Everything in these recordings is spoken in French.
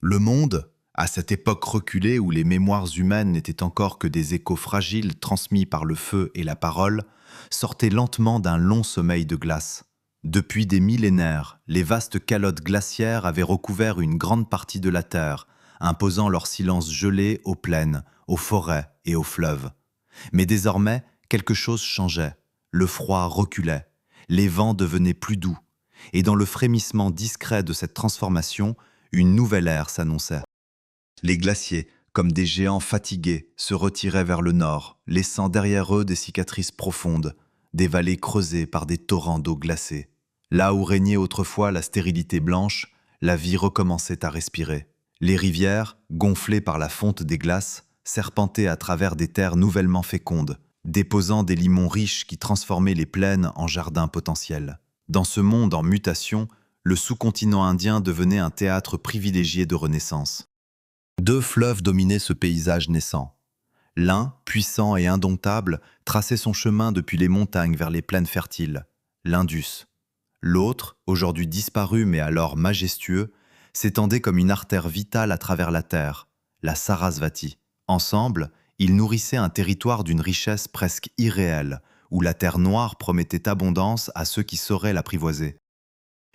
Le monde, à cette époque reculée où les mémoires humaines n'étaient encore que des échos fragiles transmis par le feu et la parole, sortait lentement d'un long sommeil de glace. Depuis des millénaires, les vastes calottes glaciaires avaient recouvert une grande partie de la Terre, imposant leur silence gelé aux plaines, aux forêts et aux fleuves. Mais désormais, quelque chose changeait. Le froid reculait, les vents devenaient plus doux, et dans le frémissement discret de cette transformation, une nouvelle ère s'annonçait. Les glaciers, comme des géants fatigués, se retiraient vers le nord, laissant derrière eux des cicatrices profondes, des vallées creusées par des torrents d'eau glacée. Là où régnait autrefois la stérilité blanche, la vie recommençait à respirer. Les rivières, gonflées par la fonte des glaces, serpentaient à travers des terres nouvellement fécondes, déposant des limons riches qui transformaient les plaines en jardins potentiels. Dans ce monde en mutation, le sous-continent indien devenait un théâtre privilégié de renaissance. Deux fleuves dominaient ce paysage naissant. L'un, puissant et indomptable, traçait son chemin depuis les montagnes vers les plaines fertiles, l'Indus. L'autre, aujourd'hui disparu mais alors majestueux, s'étendait comme une artère vitale à travers la terre, la Sarasvati. Ensemble, ils nourrissaient un territoire d'une richesse presque irréelle, où la terre noire promettait abondance à ceux qui sauraient l'apprivoiser.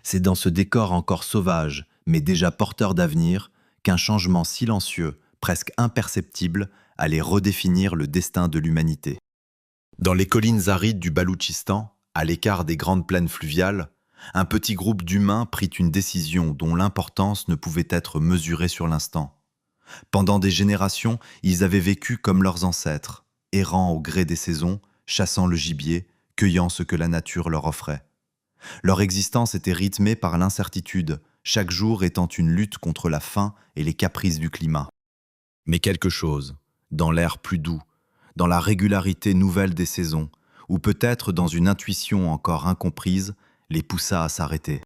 C'est dans ce décor encore sauvage, mais déjà porteur d'avenir, qu'un changement silencieux, presque imperceptible, allait redéfinir le destin de l'humanité. Dans les collines arides du Baloutchistan, à l'écart des grandes plaines fluviales, un petit groupe d'humains prit une décision dont l'importance ne pouvait être mesurée sur l'instant. Pendant des générations, ils avaient vécu comme leurs ancêtres, errant au gré des saisons, chassant le gibier, cueillant ce que la nature leur offrait. Leur existence était rythmée par l'incertitude, chaque jour étant une lutte contre la faim et les caprices du climat. Mais quelque chose, dans l'air plus doux, dans la régularité nouvelle des saisons, ou peut-être dans une intuition encore incomprise, les poussa à s'arrêter.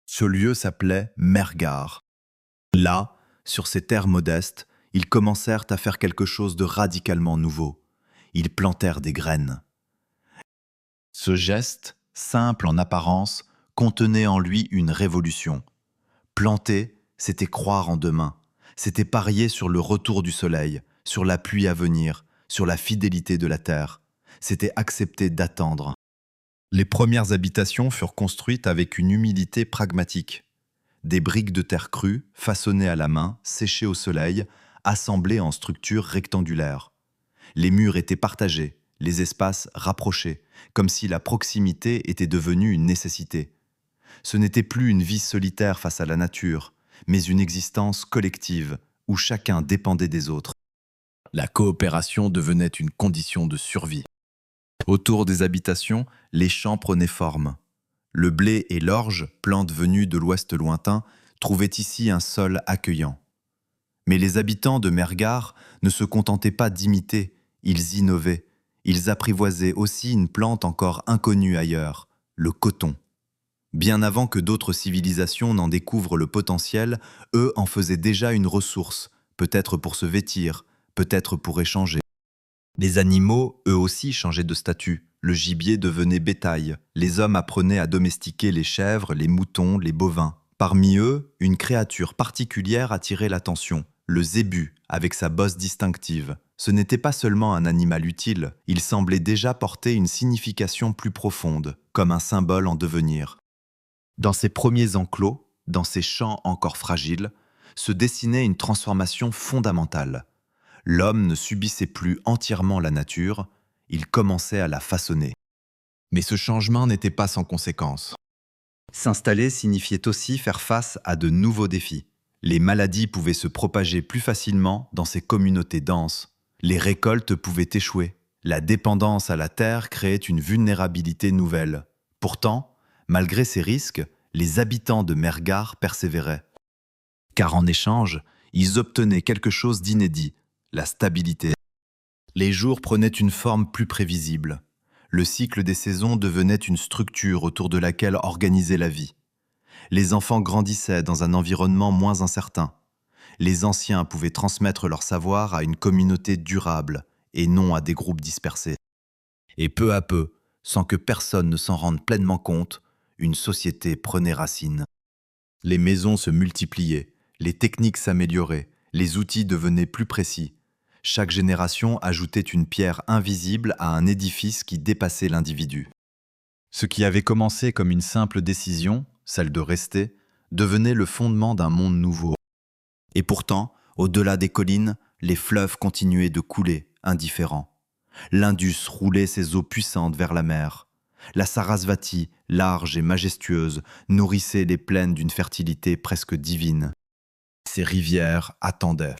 Ce lieu s'appelait Mehrgarh. Là, sur ces terres modestes, ils commencèrent à faire quelque chose de radicalement nouveau. Ils plantèrent des graines. Ce geste, simple en apparence, contenait en lui une révolution. Planter, c'était croire en demain. C'était parier sur le retour du soleil, sur la pluie à venir, sur la fidélité de la terre. C'était accepter d'attendre. Les premières habitations furent construites avec une humilité pragmatique. Des briques de terre crue, façonnées à la main, séchées au soleil, assemblées en structures rectangulaires. Les murs étaient partagés, les espaces rapprochés, comme si la proximité était devenue une nécessité. Ce n'était plus une vie solitaire face à la nature, mais une existence collective, où chacun dépendait des autres. La coopération devenait une condition de survie. Autour des habitations, les champs prenaient forme. Le blé et l'orge, plantes venues de l'ouest lointain, trouvaient ici un sol accueillant. Mais les habitants de Mehrgarh ne se contentaient pas d'imiter, ils innovaient. Ils apprivoisaient aussi une plante encore inconnue ailleurs, le coton. Bien avant que d'autres civilisations n'en découvrent le potentiel, eux en faisaient déjà une ressource, peut-être pour se vêtir, peut-être pour échanger. Les animaux, eux aussi, changeaient de statut. Le gibier devenait bétail. Les hommes apprenaient à domestiquer les chèvres, les moutons, les bovins. Parmi eux, une créature particulière attirait l'attention, le zébu, avec sa bosse distinctive. Ce n'était pas seulement un animal utile, il semblait déjà porter une signification plus profonde, comme un symbole en devenir. Dans ces premiers enclos, dans ces champs encore fragiles, se dessinait une transformation fondamentale. L'homme ne subissait plus entièrement la nature, il commençait à la façonner. Mais ce changement n'était pas sans conséquences. S'installer signifiait aussi faire face à de nouveaux défis. Les maladies pouvaient se propager plus facilement dans ces communautés denses. Les récoltes pouvaient échouer. La dépendance à la terre créait une vulnérabilité nouvelle. Pourtant, malgré ces risques, les habitants de Mehrgarh persévéraient. Car en échange, ils obtenaient quelque chose d'inédit, la stabilité. Les jours prenaient une forme plus prévisible. Le cycle des saisons devenait une structure autour de laquelle organiser la vie. Les enfants grandissaient dans un environnement moins incertain. Les anciens pouvaient transmettre leur savoir à une communauté durable et non à des groupes dispersés. Et peu à peu, sans que personne ne s'en rende pleinement compte, une société prenait racine. Les maisons se multipliaient, Les techniques s'amélioraient, les outils devenaient plus précis. Chaque génération ajoutait une pierre invisible à un édifice qui dépassait l'individu. Ce qui avait commencé comme une simple décision, celle de rester, devenait le fondement d'un monde nouveau. Et pourtant, au-delà des collines, les fleuves continuaient de couler, indifférents. L'Indus roulait ses eaux puissantes vers la mer. La Sarasvati, large et majestueuse, nourrissait les plaines d'une fertilité presque divine. Ces rivières attendaient.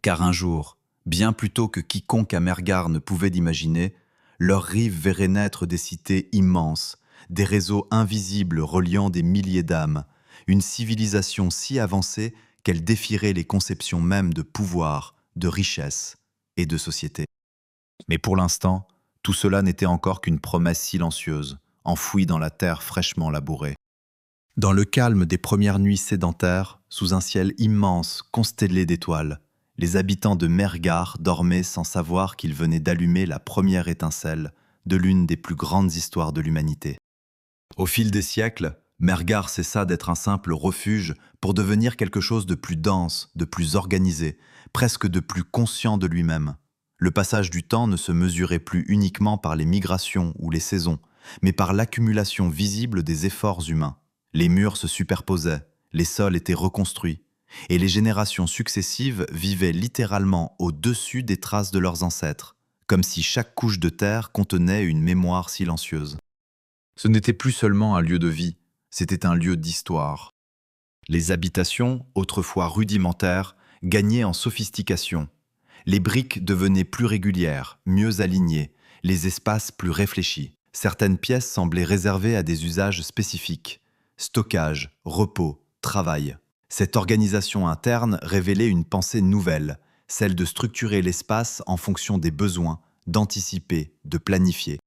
Car un jour, bien plus tôt que quiconque à Mergar ne pouvait l'imaginer, leurs rives verraient naître des cités immenses, des réseaux invisibles reliant des milliers d'âmes, une civilisation si avancée qu'elle défierait les conceptions mêmes de pouvoir, de richesse et de société. Mais pour l'instant, tout cela n'était encore qu'une promesse silencieuse, enfouie dans la terre fraîchement labourée. Dans le calme des premières nuits sédentaires, sous un ciel immense constellé d'étoiles, les habitants de Mergar dormaient sans savoir qu'ils venaient d'allumer la première étincelle de l'une des plus grandes histoires de l'humanité. Au fil des siècles, Mergar cessa d'être un simple refuge pour devenir quelque chose de plus dense, de plus organisé, presque de plus conscient de lui-même. Le passage du temps ne se mesurait plus uniquement par les migrations ou les saisons, mais par l'accumulation visible des efforts humains. Les murs se superposaient, les sols étaient reconstruits, et les générations successives vivaient littéralement au-dessus des traces de leurs ancêtres, comme si chaque couche de terre contenait une mémoire silencieuse. Ce n'était plus seulement un lieu de vie, c'était un lieu d'histoire. Les habitations, autrefois rudimentaires, gagnaient en sophistication. Les briques devenaient plus régulières, mieux alignées, les espaces plus réfléchis. Certaines pièces semblaient réservées à des usages spécifiques. Stockage, repos, travail. Cette organisation interne révélait une pensée nouvelle, celle de structurer l'espace en fonction des besoins, d'anticiper, de planifier.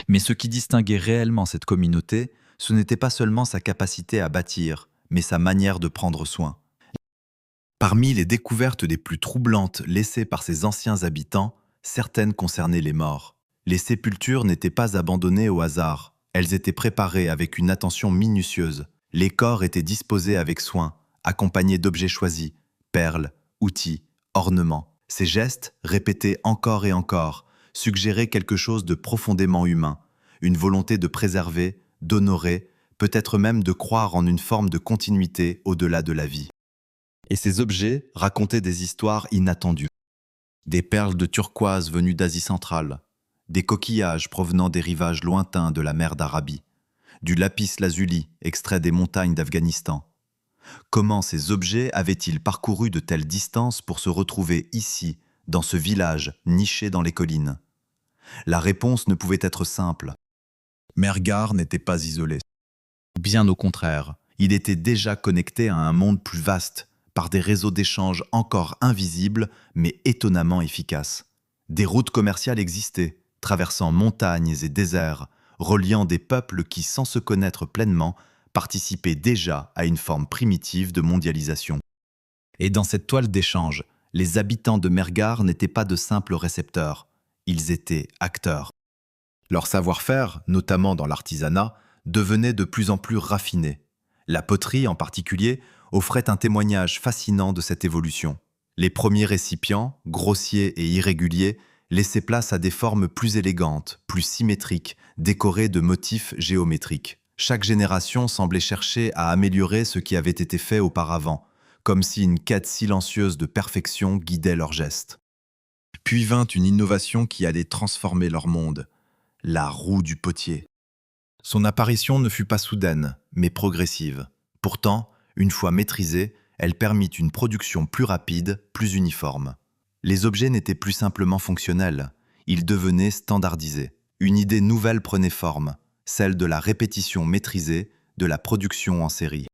Mais ce qui distinguait réellement cette communauté, ce n'était pas seulement sa capacité à bâtir, mais sa manière de prendre soin. Parmi les découvertes les plus troublantes laissées par ces anciens habitants, certaines concernaient les morts. Les sépultures n'étaient pas abandonnées au hasard, elles étaient préparées avec une attention minutieuse. Les corps étaient disposés avec soin, accompagnés d'objets choisis, perles, outils, ornements. Ces gestes, répétés encore et encore, suggéraient quelque chose de profondément humain, une volonté de préserver, d'honorer, peut-être même de croire en une forme de continuité au-delà de la vie. Et ces objets racontaient des histoires inattendues. Des perles de turquoise venues d'Asie centrale, des coquillages provenant des rivages lointains de la mer d'Arabie, du lapis-lazuli extrait des montagnes d'Afghanistan. Comment ces objets avaient-ils parcouru de telles distances pour se retrouver ici, dans ce village niché dans les collines? La réponse ne pouvait être simple. Mergar n'était pas isolé. Bien au contraire, il était déjà connecté à un monde plus vaste, par des réseaux d'échanges encore invisibles, mais étonnamment efficaces. Des routes commerciales existaient, traversant montagnes et déserts, reliant des peuples qui, sans se connaître pleinement, participaient déjà à une forme primitive de mondialisation. Et dans cette toile d'échange, les habitants de Mergar n'étaient pas de simples récepteurs, ils étaient acteurs. Leur savoir-faire, notamment dans l'artisanat, devenait de plus en plus raffiné. La poterie, en particulier, offrait un témoignage fascinant de cette évolution. Les premiers récipients, grossiers et irréguliers, laissaient place à des formes plus élégantes, plus symétriques, décorées de motifs géométriques. Chaque génération semblait chercher à améliorer ce qui avait été fait auparavant, comme si une quête silencieuse de perfection guidait leurs gestes. Puis vint une innovation qui allait transformer leur monde, la roue du potier. Son apparition ne fut pas soudaine, mais progressive. Pourtant, une fois maîtrisée, elle permit une production plus rapide, plus uniforme. Les objets n'étaient plus simplement fonctionnels, ils devenaient standardisés. Une idée nouvelle prenait forme, celle de la répétition maîtrisée, de la production en série.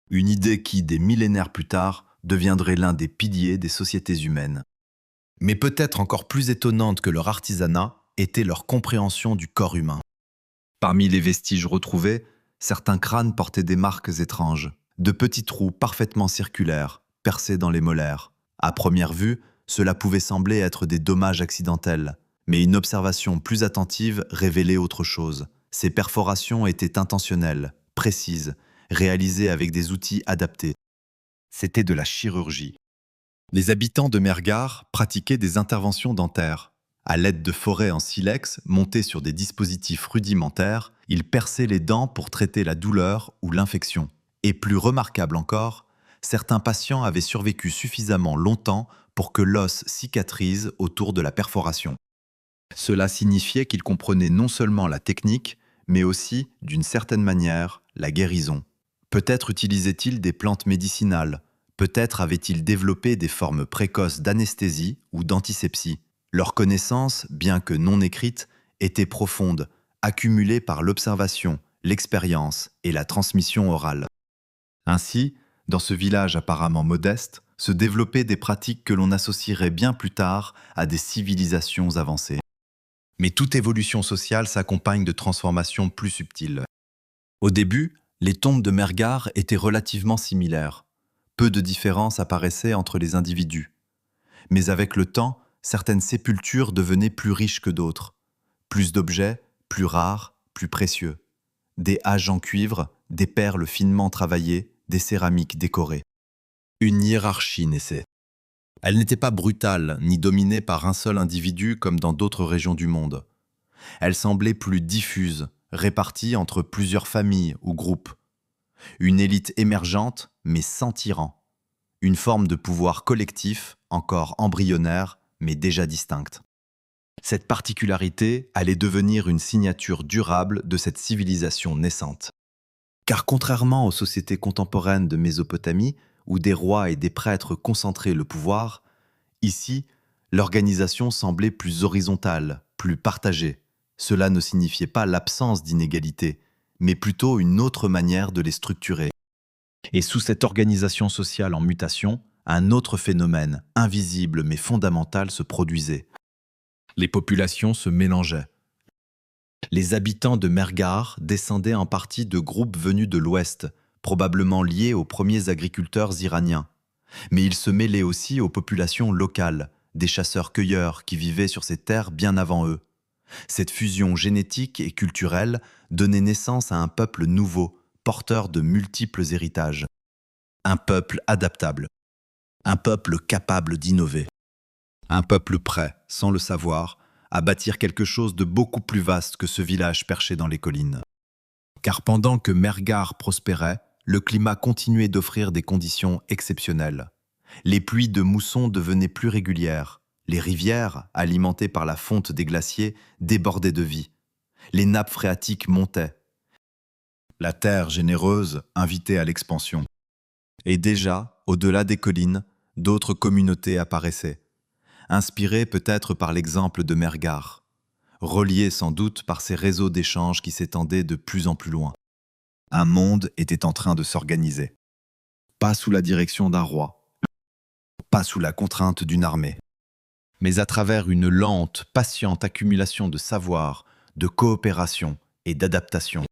Une idée qui, des millénaires plus tard, deviendrait l'un des piliers des sociétés humaines. Mais peut-être encore plus étonnante que leur artisanat était leur compréhension du corps humain. Parmi les vestiges retrouvés, certains crânes portaient des marques étranges, de petits trous parfaitement circulaires, percés dans les molaires. À première vue, cela pouvait sembler être des dommages accidentels, mais une observation plus attentive révélait autre chose. Ces perforations étaient intentionnelles, précises, réalisées avec des outils adaptés. C'était de la chirurgie. Les habitants de Mergar pratiquaient des interventions dentaires. À l'aide de forêts en silex montées sur des dispositifs rudimentaires, ils perçaient les dents pour traiter la douleur ou l'infection. Et plus remarquable encore, certains patients avaient survécu suffisamment longtemps pour que l'os cicatrise autour de la perforation. Cela signifiait qu'ils comprenaient non seulement la technique, mais aussi, d'une certaine manière, la guérison. Peut-être utilisaient-ils des plantes médicinales, peut-être avaient-ils développé des formes précoces d'anesthésie ou d'antisepsie. Leur connaissance, bien que non écrite, était profonde, accumulée par l'observation, l'expérience et la transmission orale. Ainsi, dans ce village apparemment modeste, se développaient des pratiques que l'on associerait bien plus tard à des civilisations avancées. Mais toute évolution sociale s'accompagne de transformations plus subtiles. Au début, les tombes de Mergar étaient relativement similaires. Peu de différences apparaissaient entre les individus. Mais avec le temps, certaines sépultures devenaient plus riches que d'autres. Plus d'objets, plus rares, plus précieux. Des haches en cuivre, des perles finement travaillées, des céramiques décorées. Une hiérarchie naissait. Elle n'était pas brutale, ni dominée par un seul individu comme dans d'autres régions du monde. Elle semblait plus diffuse, répartie entre plusieurs familles ou groupes. Une élite émergente, mais sans tyran. Une forme de pouvoir collectif, encore embryonnaire, mais déjà distincte. Cette particularité allait devenir une signature durable de cette civilisation naissante. Car contrairement aux sociétés contemporaines de Mésopotamie, où des rois et des prêtres concentraient le pouvoir, ici, l'organisation semblait plus horizontale, plus partagée. Cela ne signifiait pas l'absence d'inégalités, mais plutôt une autre manière de les structurer. Et sous cette organisation sociale en mutation, un autre phénomène, invisible mais fondamental, se produisait. Les populations se mélangeaient. Les habitants de Mergar descendaient en partie de groupes venus de l'Ouest, probablement liés aux premiers agriculteurs iraniens. Mais ils se mêlaient aussi aux populations locales, des chasseurs-cueilleurs qui vivaient sur ces terres bien avant eux. Cette fusion génétique et culturelle donnait naissance à un peuple nouveau, porteur de multiples héritages. Un peuple adaptable. Un peuple capable d'innover. Un peuple prêt, sans le savoir, à bâtir quelque chose de beaucoup plus vaste que ce village perché dans les collines. Car pendant que Mergar prospérait, le climat continuait d'offrir des conditions exceptionnelles. Les pluies de mousson devenaient plus régulières. Les rivières, alimentées par la fonte des glaciers, débordaient de vie. Les nappes phréatiques montaient. La terre généreuse invitait à l'expansion. Et déjà, au-delà des collines, d'autres communautés apparaissaient, inspirées peut-être par l'exemple de Mergar, reliées sans doute par ces réseaux d'échanges qui s'étendaient de plus en plus loin. Un monde était en train de s'organiser. Pas sous la direction d'un roi, pas sous la contrainte d'une armée, mais à travers une lente, patiente accumulation de savoir, de coopération et d'adaptation.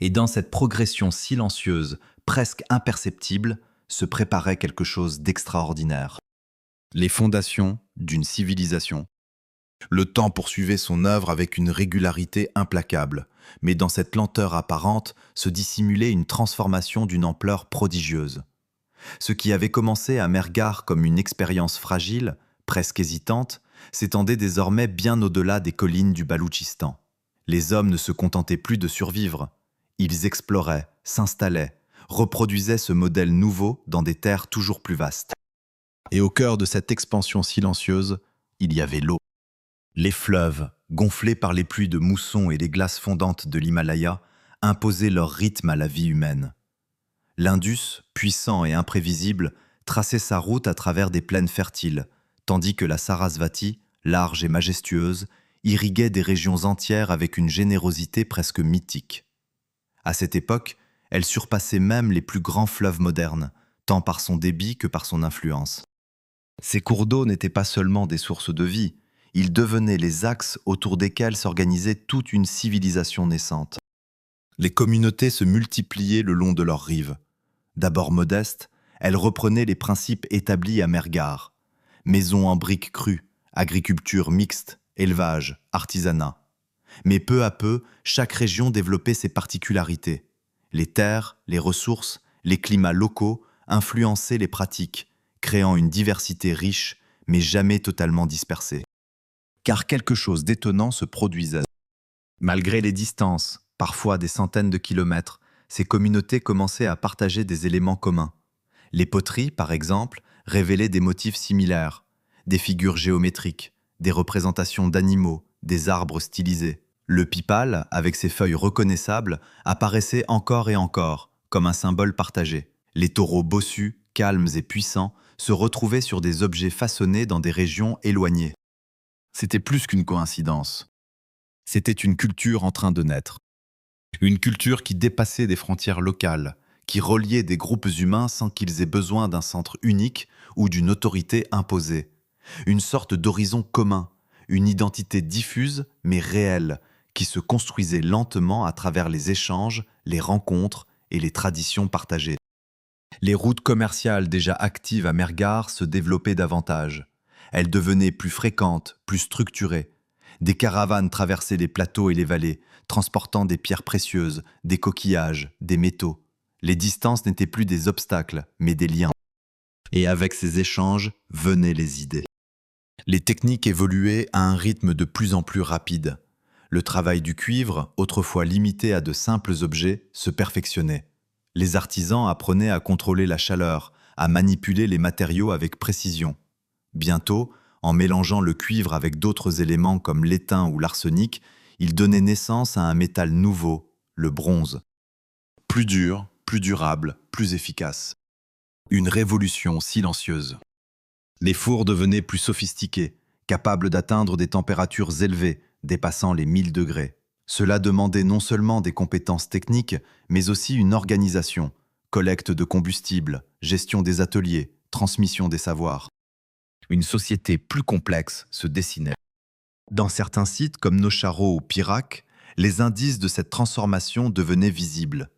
Et dans cette progression silencieuse, presque imperceptible, se préparait quelque chose d'extraordinaire. Les fondations d'une civilisation. Le temps poursuivait son œuvre avec une régularité implacable, mais dans cette lenteur apparente se dissimulait une transformation d'une ampleur prodigieuse. Ce qui avait commencé à Mergar comme une expérience fragile, presque hésitante, s'étendait désormais bien au-delà des collines du Baloutchistan. Les hommes ne se contentaient plus de survivre. Ils exploraient, s'installaient, reproduisaient ce modèle nouveau dans des terres toujours plus vastes. Et au cœur de cette expansion silencieuse, il y avait l'eau. Les fleuves, gonflés par les pluies de mousson et les glaces fondantes de l'Himalaya, imposaient leur rythme à la vie humaine. L'Indus, puissant et imprévisible, traçait sa route à travers des plaines fertiles, tandis que la Sarasvati, large et majestueuse, irriguait des régions entières avec une générosité presque mythique. À cette époque, elle surpassait même les plus grands fleuves modernes, tant par son débit que par son influence. Ces cours d'eau n'étaient pas seulement des sources de vie, ils devenaient les axes autour desquels s'organisait toute une civilisation naissante. Les communautés se multipliaient le long de leurs rives. D'abord modestes, elles reprenaient les principes établis à Mergar. Maisons en briques crues, agriculture mixte, élevage, artisanat. Mais peu à peu, chaque région développait ses particularités. Les terres, les ressources, les climats locaux influençaient les pratiques, créant une diversité riche, mais jamais totalement dispersée. Car quelque chose d'étonnant se produisait. Malgré les distances, parfois des centaines de kilomètres, ces communautés commençaient à partager des éléments communs. Les poteries, par exemple, révélaient des motifs similaires, des figures géométriques, des représentations d'animaux, des arbres stylisés. Le pipal, avec ses feuilles reconnaissables, apparaissait encore et encore, comme un symbole partagé. Les taureaux bossus, calmes et puissants, se retrouvaient sur des objets façonnés dans des régions éloignées. C'était plus qu'une coïncidence. C'était une culture en train de naître. Une culture qui dépassait des frontières locales, qui reliait des groupes humains sans qu'ils aient besoin d'un centre unique ou d'une autorité imposée. Une sorte d'horizon commun, une identité diffuse mais réelle, qui se construisait lentement à travers les échanges, les rencontres et les traditions partagées. Les routes commerciales déjà actives à Mergar se développaient davantage. Elles devenaient plus fréquentes, plus structurées. Des caravanes traversaient les plateaux et les vallées, transportant des pierres précieuses, des coquillages, des métaux. Les distances n'étaient plus des obstacles, mais des liens. Et avec ces échanges venaient les idées. Les techniques évoluaient à un rythme de plus en plus rapide. Le travail du cuivre, autrefois limité à de simples objets, se perfectionnait. Les artisans apprenaient à contrôler la chaleur, à manipuler les matériaux avec précision. Bientôt, en mélangeant le cuivre avec d'autres éléments comme l'étain ou l'arsenic, ils donnaient naissance à un métal nouveau, le bronze. Plus dur, plus durable, plus efficace. Une révolution silencieuse. Les fours devenaient plus sophistiqués, capables d'atteindre des températures élevées, dépassant les 1000 degrés. Cela demandait non seulement des compétences techniques, mais aussi une organisation, collecte de combustible, gestion des ateliers, transmission des savoirs. Une société plus complexe se dessinait. Dans certains sites comme Nocharo ou Pirac, les indices de cette transformation devenaient visibles.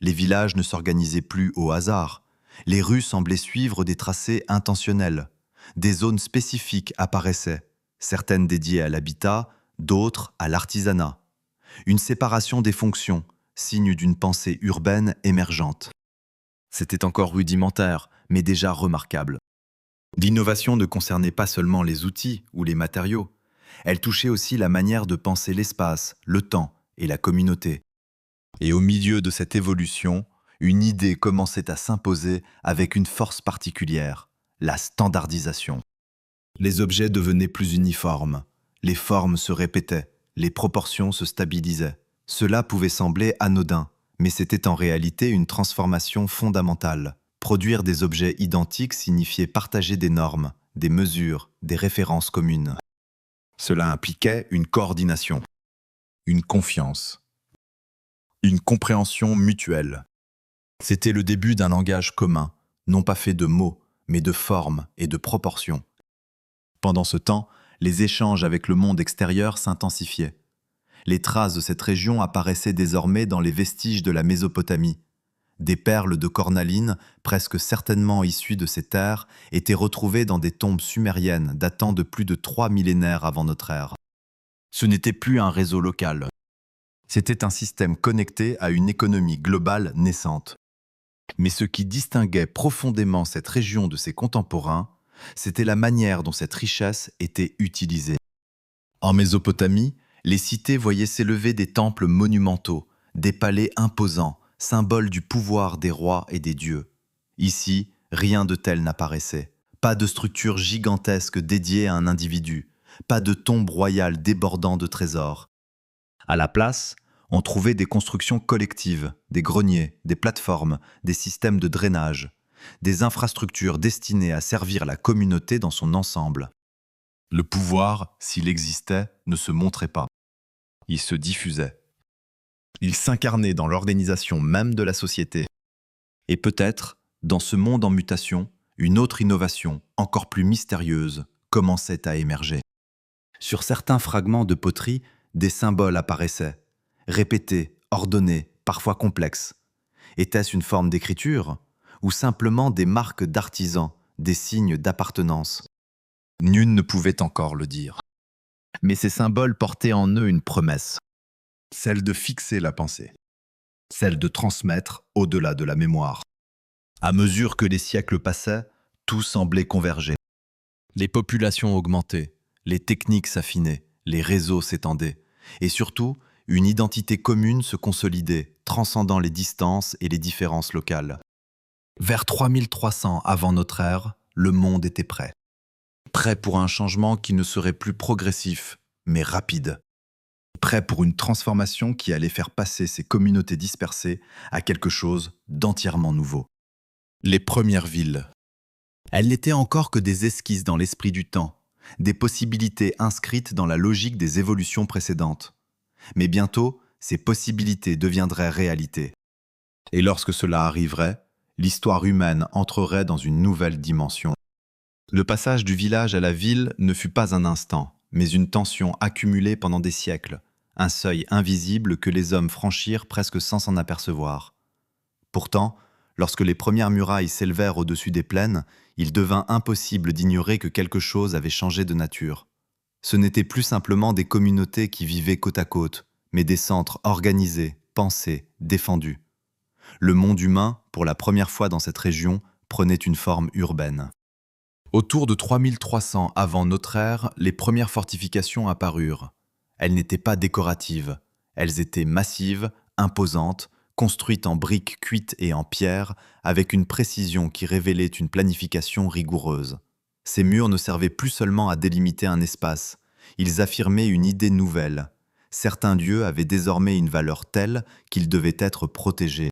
Les villages ne s'organisaient plus au hasard. Les rues semblaient suivre des tracés intentionnels. Des zones spécifiques apparaissaient, certaines dédiées à l'habitat, d'autres à l'artisanat. Une séparation des fonctions, signe d'une pensée urbaine émergente. C'était encore rudimentaire, mais déjà remarquable. L'innovation ne concernait pas seulement les outils ou les matériaux, elle touchait aussi la manière de penser l'espace, le temps et la communauté. Et au milieu de cette évolution, une idée commençait à s'imposer avec une force particulière, la standardisation. Les objets devenaient plus uniformes, les formes se répétaient, les proportions se stabilisaient. Cela pouvait sembler anodin, mais c'était en réalité une transformation fondamentale. Produire des objets identiques signifiait partager des normes, des mesures, des références communes. Cela impliquait une coordination, une confiance, une compréhension mutuelle. C'était le début d'un langage commun, non pas fait de mots, mais de formes et de proportions. Pendant ce temps, les échanges avec le monde extérieur s'intensifiaient. Les traces de cette région apparaissaient désormais dans les vestiges de la Mésopotamie. Des perles de cornaline, presque certainement issues de ces terres, étaient retrouvées dans des tombes sumériennes datant de plus de 3 millénaires avant notre ère. Ce n'était plus un réseau local. C'était un système connecté à une économie globale naissante. Mais ce qui distinguait profondément cette région de ses contemporains, c'était la manière dont cette richesse était utilisée. En Mésopotamie, les cités voyaient s'élever des temples monumentaux, des palais imposants, symboles du pouvoir des rois et des dieux. Ici, rien de tel n'apparaissait. Pas de structure gigantesque dédiée à un individu, pas de tombe royale débordant de trésors. À la place, on trouvait des constructions collectives, des greniers, des plateformes, des systèmes de drainage, des infrastructures destinées à servir la communauté dans son ensemble. Le pouvoir, s'il existait, ne se montrait pas. Il se diffusait. Il s'incarnait dans l'organisation même de la société. Et peut-être, dans ce monde en mutation, une autre innovation, encore plus mystérieuse, commençait à émerger. Sur certains fragments de poterie, des symboles apparaissaient, répétés, ordonnés, parfois complexes. Était-ce une forme d'écriture, ou simplement des marques d'artisans, des signes d'appartenance? Nul ne pouvait encore le dire. Mais ces symboles portaient en eux une promesse, celle de fixer la pensée, celle de transmettre au-delà de la mémoire. À mesure que les siècles passaient, tout semblait converger. Les populations augmentaient, les techniques s'affinaient, les réseaux s'étendaient, et surtout, une identité commune se consolidait, transcendant les distances et les différences locales. Vers 3300 avant notre ère, le monde était prêt. Prêt pour un changement qui ne serait plus progressif, mais rapide. Prêt pour une transformation qui allait faire passer ces communautés dispersées à quelque chose d'entièrement nouveau. Les premières villes. Elles n'étaient encore que des esquisses dans l'esprit du temps, des possibilités inscrites dans la logique des évolutions précédentes. Mais bientôt, ces possibilités deviendraient réalité. Et lorsque cela arriverait, l'histoire humaine entrerait dans une nouvelle dimension. Le passage du village à la ville ne fut pas un instant, mais une tension accumulée pendant des siècles, un seuil invisible que les hommes franchirent presque sans s'en apercevoir. Pourtant, lorsque les premières murailles s'élevèrent au-dessus des plaines, il devint impossible d'ignorer que quelque chose avait changé de nature. Ce n'étaient plus simplement des communautés qui vivaient côte à côte, mais des centres organisés, pensés, défendus. Le monde humain, pour la première fois dans cette région, prenait une forme urbaine. Autour de 3300 avant notre ère, les premières fortifications apparurent. Elles n'étaient pas décoratives, elles étaient massives, imposantes, construites en briques cuites et en pierre, avec une précision qui révélait une planification rigoureuse. Ces murs ne servaient plus seulement à délimiter un espace, ils affirmaient une idée nouvelle. Certains lieux avaient désormais une valeur telle qu'ils devaient être protégés.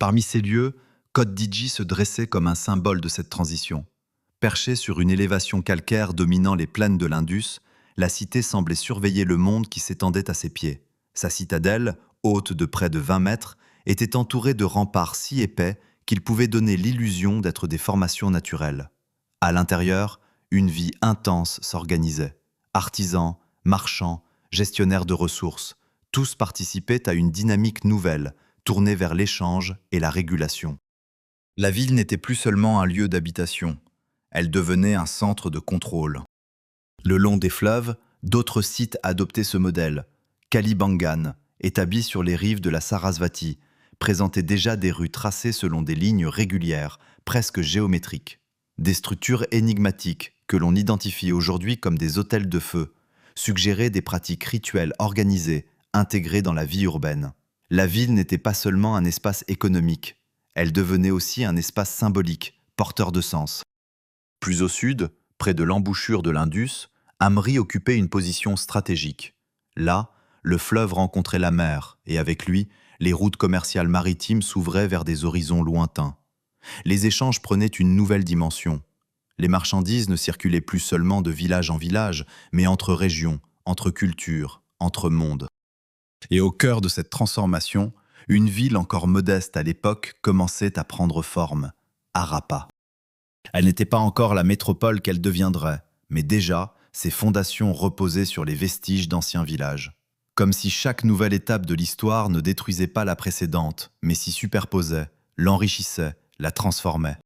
Parmi ces lieux, Côte d'Iji se dressait comme un symbole de cette transition. Perchée sur une élévation calcaire dominant les plaines de l'Indus, la cité semblait surveiller le monde qui s'étendait à ses pieds. Sa citadelle, haute de près de 20 mètres, était entourée de remparts si épais qu'ils pouvaient donner l'illusion d'être des formations naturelles. À l'intérieur, une vie intense s'organisait. Artisans, marchands, gestionnaires de ressources, tous participaient à une dynamique nouvelle, tournée vers l'échange et la régulation. La ville n'était plus seulement un lieu d'habitation, elle devenait un centre de contrôle. Le long des fleuves, d'autres sites adoptaient ce modèle. Kalibangan, établi sur les rives de la Sarasvati, présentait déjà des rues tracées selon des lignes régulières, presque géométriques. Des structures énigmatiques, que l'on identifie aujourd'hui comme des hôtels de feu, suggéraient des pratiques rituelles organisées, intégrées dans la vie urbaine. La ville n'était pas seulement un espace économique, elle devenait aussi un espace symbolique, porteur de sens. Plus au sud, près de l'embouchure de l'Indus, Amri occupait une position stratégique. Là, le fleuve rencontrait la mer, et avec lui, les routes commerciales maritimes s'ouvraient vers des horizons lointains. Les échanges prenaient une nouvelle dimension. Les marchandises ne circulaient plus seulement de village en village, mais entre régions, entre cultures, entre mondes. Et au cœur de cette transformation, une ville encore modeste à l'époque commençait à prendre forme, Harappa. Elle n'était pas encore la métropole qu'elle deviendrait, mais déjà, ses fondations reposaient sur les vestiges d'anciens villages. Comme si chaque nouvelle étape de l'histoire ne détruisait pas la précédente, mais s'y superposait, l'enrichissait, la transformait.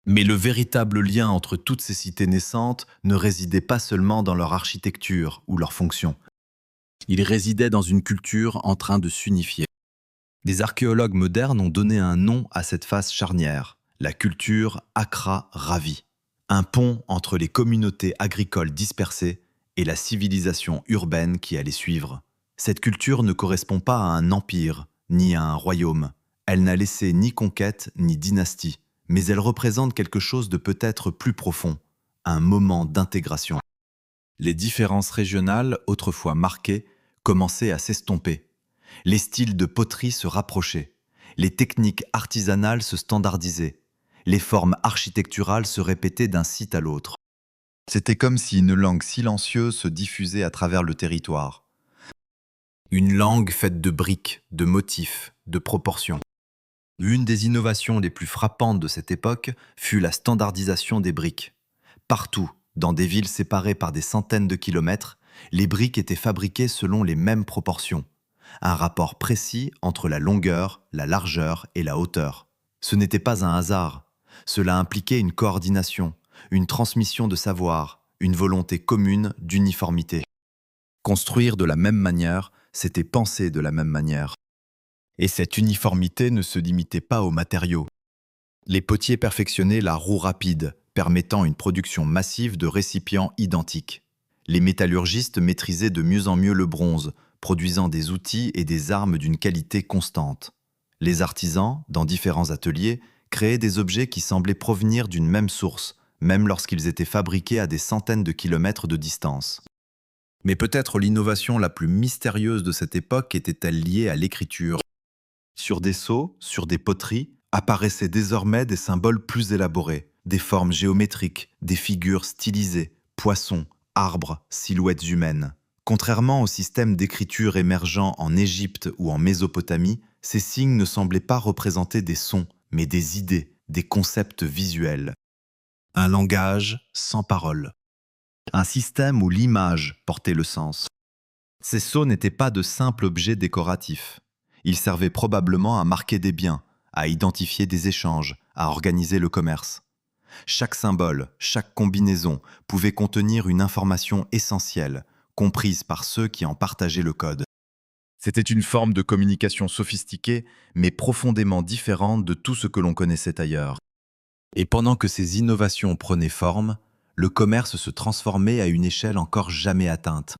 Mais le véritable lien entre toutes ces cités naissantes ne résidait pas seulement dans leur architecture ou leur fonction. Il résidait dans une culture en train de s'unifier. Les archéologues modernes ont donné un nom à cette phase charnière, la culture Akra Ravi, un pont entre les communautés agricoles dispersées et la civilisation urbaine qui allait suivre. Cette culture ne correspond pas à un empire, ni à un royaume. Elle n'a laissé ni conquête, ni dynastie, mais elle représente quelque chose de peut-être plus profond, un moment d'intégration. Les différences régionales, autrefois marquées, commençaient à s'estomper. Les styles de poterie se rapprochaient. Les techniques artisanales se standardisaient. Les formes architecturales se répétaient d'un site à l'autre. C'était comme si une langue silencieuse se diffusait à travers le territoire. Une langue faite de briques, de motifs, de proportions. Une des innovations les plus frappantes de cette époque fut la standardisation des briques. Partout, dans des villes séparées par des centaines de kilomètres, les briques étaient fabriquées selon les mêmes proportions. Un rapport précis entre la longueur, la largeur et la hauteur. Ce n'était pas un hasard. Cela impliquait une coordination, une transmission de savoir, une volonté commune d'uniformité. Construire de la même manière, c'était penser de la même manière. Et cette uniformité ne se limitait pas aux matériaux. Les potiers perfectionnaient la roue rapide, permettant une production massive de récipients identiques. Les métallurgistes maîtrisaient de mieux en mieux le bronze, produisant des outils et des armes d'une qualité constante. Les artisans, dans différents ateliers, créaient des objets qui semblaient provenir d'une même source, même lorsqu'ils étaient fabriqués à des centaines de kilomètres de distance. Mais peut-être l'innovation la plus mystérieuse de cette époque était-elle liée à l'écriture. Sur des sceaux, sur des poteries, apparaissaient désormais des symboles plus élaborés, des formes géométriques, des figures stylisées, poissons, arbres, silhouettes humaines. Contrairement au système d'écriture émergent en Égypte ou en Mésopotamie, ces signes ne semblaient pas représenter des sons, mais des idées, des concepts visuels. Un langage sans parole. Un système où l'image portait le sens. Ces sceaux n'étaient pas de simples objets décoratifs. Ils servaient probablement à marquer des biens, à identifier des échanges, à organiser le commerce. Chaque symbole, chaque combinaison pouvait contenir une information essentielle, comprise par ceux qui en partageaient le code. C'était une forme de communication sophistiquée, mais profondément différente de tout ce que l'on connaissait ailleurs. Et pendant que ces innovations prenaient forme, le commerce se transformait à une échelle encore jamais atteinte.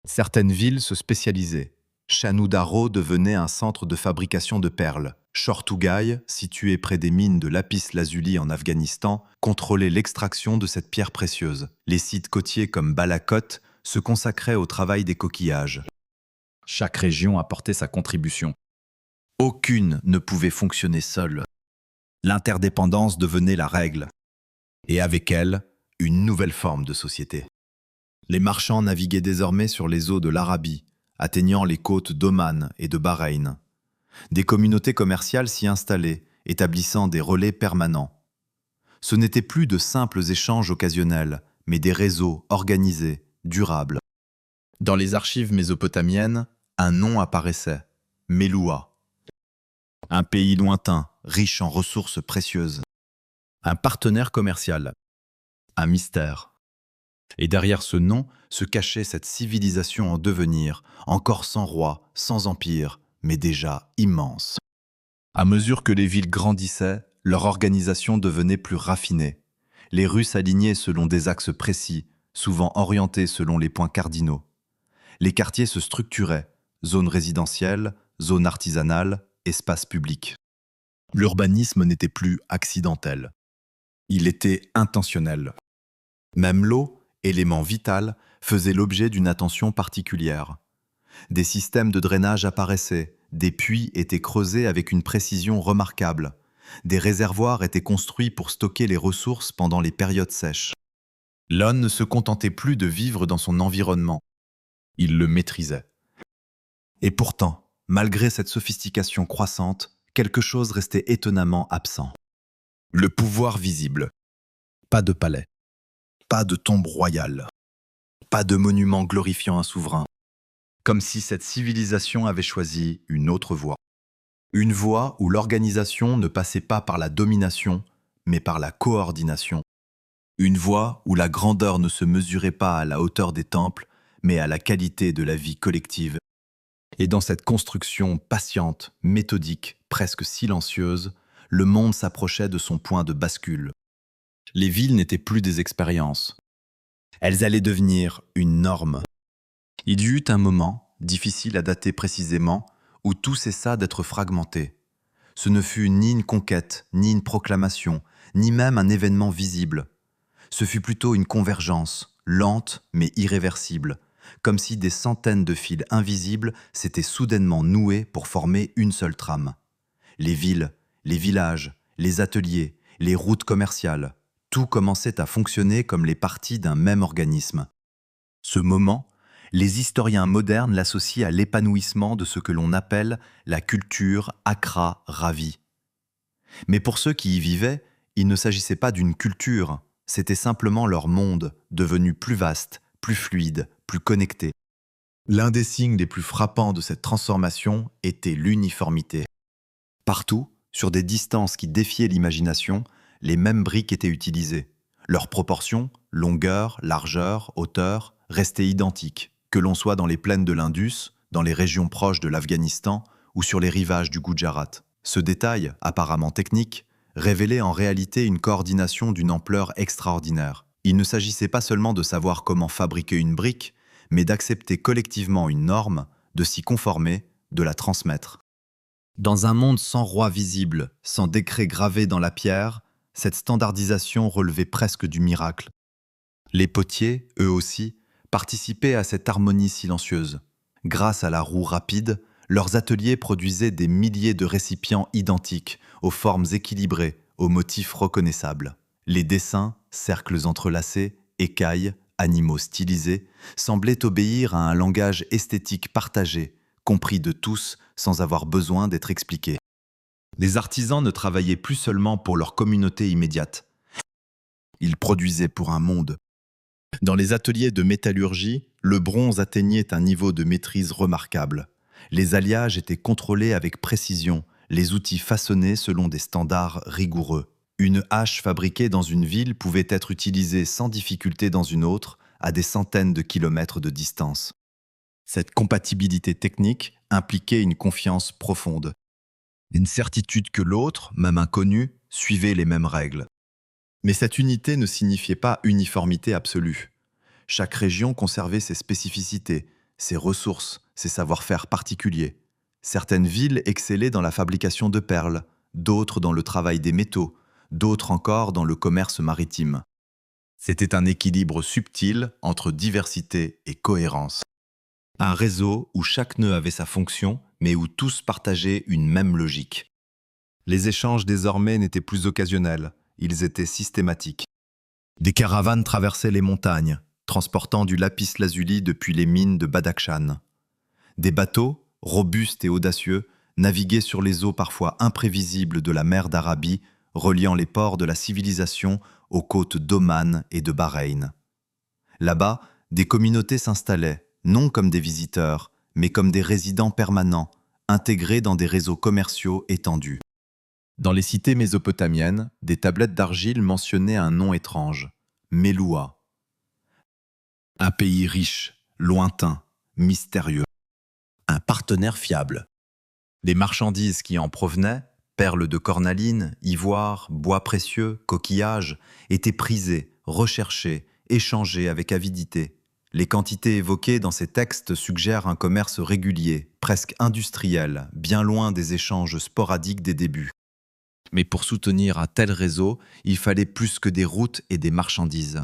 Certaines villes se spécialisaient. Chanudaro devenait un centre de fabrication de perles. Chortougaï, situé près des mines de lapis-lazuli en Afghanistan, contrôlait l'extraction de cette pierre précieuse. Les sites côtiers comme Balakot se consacraient au travail des coquillages. Chaque région apportait sa contribution. Aucune ne pouvait fonctionner seule. L'interdépendance devenait la règle. Et avec elle, une nouvelle forme de société. Les marchands naviguaient désormais sur les eaux de l'Arabie, atteignant les côtes d'Oman et de Bahreïn. Des communautés commerciales s'y installaient, établissant des relais permanents. Ce n'étaient plus de simples échanges occasionnels, mais des réseaux organisés, durables. Dans les archives mésopotamiennes, un nom apparaissait, Méloua. Un pays lointain, riche en ressources précieuses. Un partenaire commercial. Un mystère. Et derrière ce nom se cachait cette civilisation en devenir, encore sans roi, sans empire, mais déjà immense. À mesure que les villes grandissaient, leur organisation devenait plus raffinée. Les rues s'alignaient selon des axes précis, souvent orientés selon les points cardinaux. Les quartiers se structuraient, zones résidentielles, zones artisanales, espaces publics. L'urbanisme n'était plus accidentel. Il était intentionnel. Même l'eau, élément vital, faisait l'objet d'une attention particulière. Des systèmes de drainage apparaissaient, des puits étaient creusés avec une précision remarquable, des réservoirs étaient construits pour stocker les ressources pendant les périodes sèches. L'homme ne se contentait plus de vivre dans son environnement, il le maîtrisait. Et pourtant, malgré cette sophistication croissante, quelque chose restait étonnamment absent. Le pouvoir visible. Pas de palais. Pas de tombe royale, pas de monument glorifiant un souverain, comme si cette civilisation avait choisi une autre voie. Une voie où l'organisation ne passait pas par la domination, mais par la coordination. Une voie où la grandeur ne se mesurait pas à la hauteur des temples, mais à la qualité de la vie collective. Et dans cette construction patiente, méthodique, presque silencieuse, le monde s'approchait de son point de bascule. Les villes n'étaient plus des expériences. Elles allaient devenir une norme. Il y eut un moment, difficile à dater précisément, où tout cessa d'être fragmenté. Ce ne fut ni une conquête, ni une proclamation, ni même un événement visible. Ce fut plutôt une convergence, lente mais irréversible, comme si des centaines de fils invisibles s'étaient soudainement noués pour former une seule trame. Les villes, les villages, les ateliers, les routes commerciales, tout commençait à fonctionner comme les parties d'un même organisme. Ce moment, les historiens modernes l'associent à l'épanouissement de ce que l'on appelle la culture Accra Ravi. Mais pour ceux qui y vivaient, il ne s'agissait pas d'une culture, c'était simplement leur monde, devenu plus vaste, plus fluide, plus connecté. L'un des signes les plus frappants de cette transformation était l'uniformité. Partout, sur des distances qui défiaient l'imagination, les mêmes briques étaient utilisées. Leurs proportions, longueur, largeur, hauteur, restaient identiques, que l'on soit dans les plaines de l'Indus, dans les régions proches de l'Afghanistan ou sur les rivages du Gujarat. Ce détail, apparemment technique, révélait en réalité une coordination d'une ampleur extraordinaire. Il ne s'agissait pas seulement de savoir comment fabriquer une brique, mais d'accepter collectivement une norme, de s'y conformer, de la transmettre. Dans un monde sans roi visible, sans décret gravé dans la pierre, cette standardisation relevait presque du miracle. Les potiers, eux aussi, participaient à cette harmonie silencieuse. Grâce à la roue rapide, leurs ateliers produisaient des milliers de récipients identiques, aux formes équilibrées, aux motifs reconnaissables. Les dessins, cercles entrelacés, écailles, animaux stylisés, semblaient obéir à un langage esthétique partagé, compris de tous sans avoir besoin d'être expliqué. Les artisans ne travaillaient plus seulement pour leur communauté immédiate. Ils produisaient pour un monde. Dans les ateliers de métallurgie, le bronze atteignait un niveau de maîtrise remarquable. Les alliages étaient contrôlés avec précision, les outils façonnés selon des standards rigoureux. Une hache fabriquée dans une ville pouvait être utilisée sans difficulté dans une autre, à des centaines de kilomètres de distance. Cette compatibilité technique impliquait une confiance profonde. Une certitude que l'autre, même inconnu, suivait les mêmes règles. Mais cette unité ne signifiait pas uniformité absolue. Chaque région conservait ses spécificités, ses ressources, ses savoir-faire particuliers. Certaines villes excellaient dans la fabrication de perles, d'autres dans le travail des métaux, d'autres encore dans le commerce maritime. C'était un équilibre subtil entre diversité et cohérence. Un réseau où chaque nœud avait sa fonction, mais où tous partageaient une même logique. Les échanges désormais n'étaient plus occasionnels, ils étaient systématiques. Des caravanes traversaient les montagnes, transportant du lapis-lazuli depuis les mines de Badakhshan. Des bateaux, robustes et audacieux, naviguaient sur les eaux parfois imprévisibles de la mer d'Arabie, reliant les ports de la civilisation aux côtes d'Oman et de Bahreïn. Là-bas, des communautés s'installaient, non comme des visiteurs, mais comme des résidents permanents, intégrés dans des réseaux commerciaux étendus. Dans les cités mésopotamiennes, des tablettes d'argile mentionnaient un nom étrange, Méloua. Un pays riche, lointain, mystérieux. Un partenaire fiable. Les marchandises qui en provenaient, perles de cornaline, ivoire, bois précieux, coquillages, étaient prisées, recherchées, échangées avec avidité. Les quantités évoquées dans ces textes suggèrent un commerce régulier, presque industriel, bien loin des échanges sporadiques des débuts. Mais pour soutenir un tel réseau, il fallait plus que des routes et des marchandises.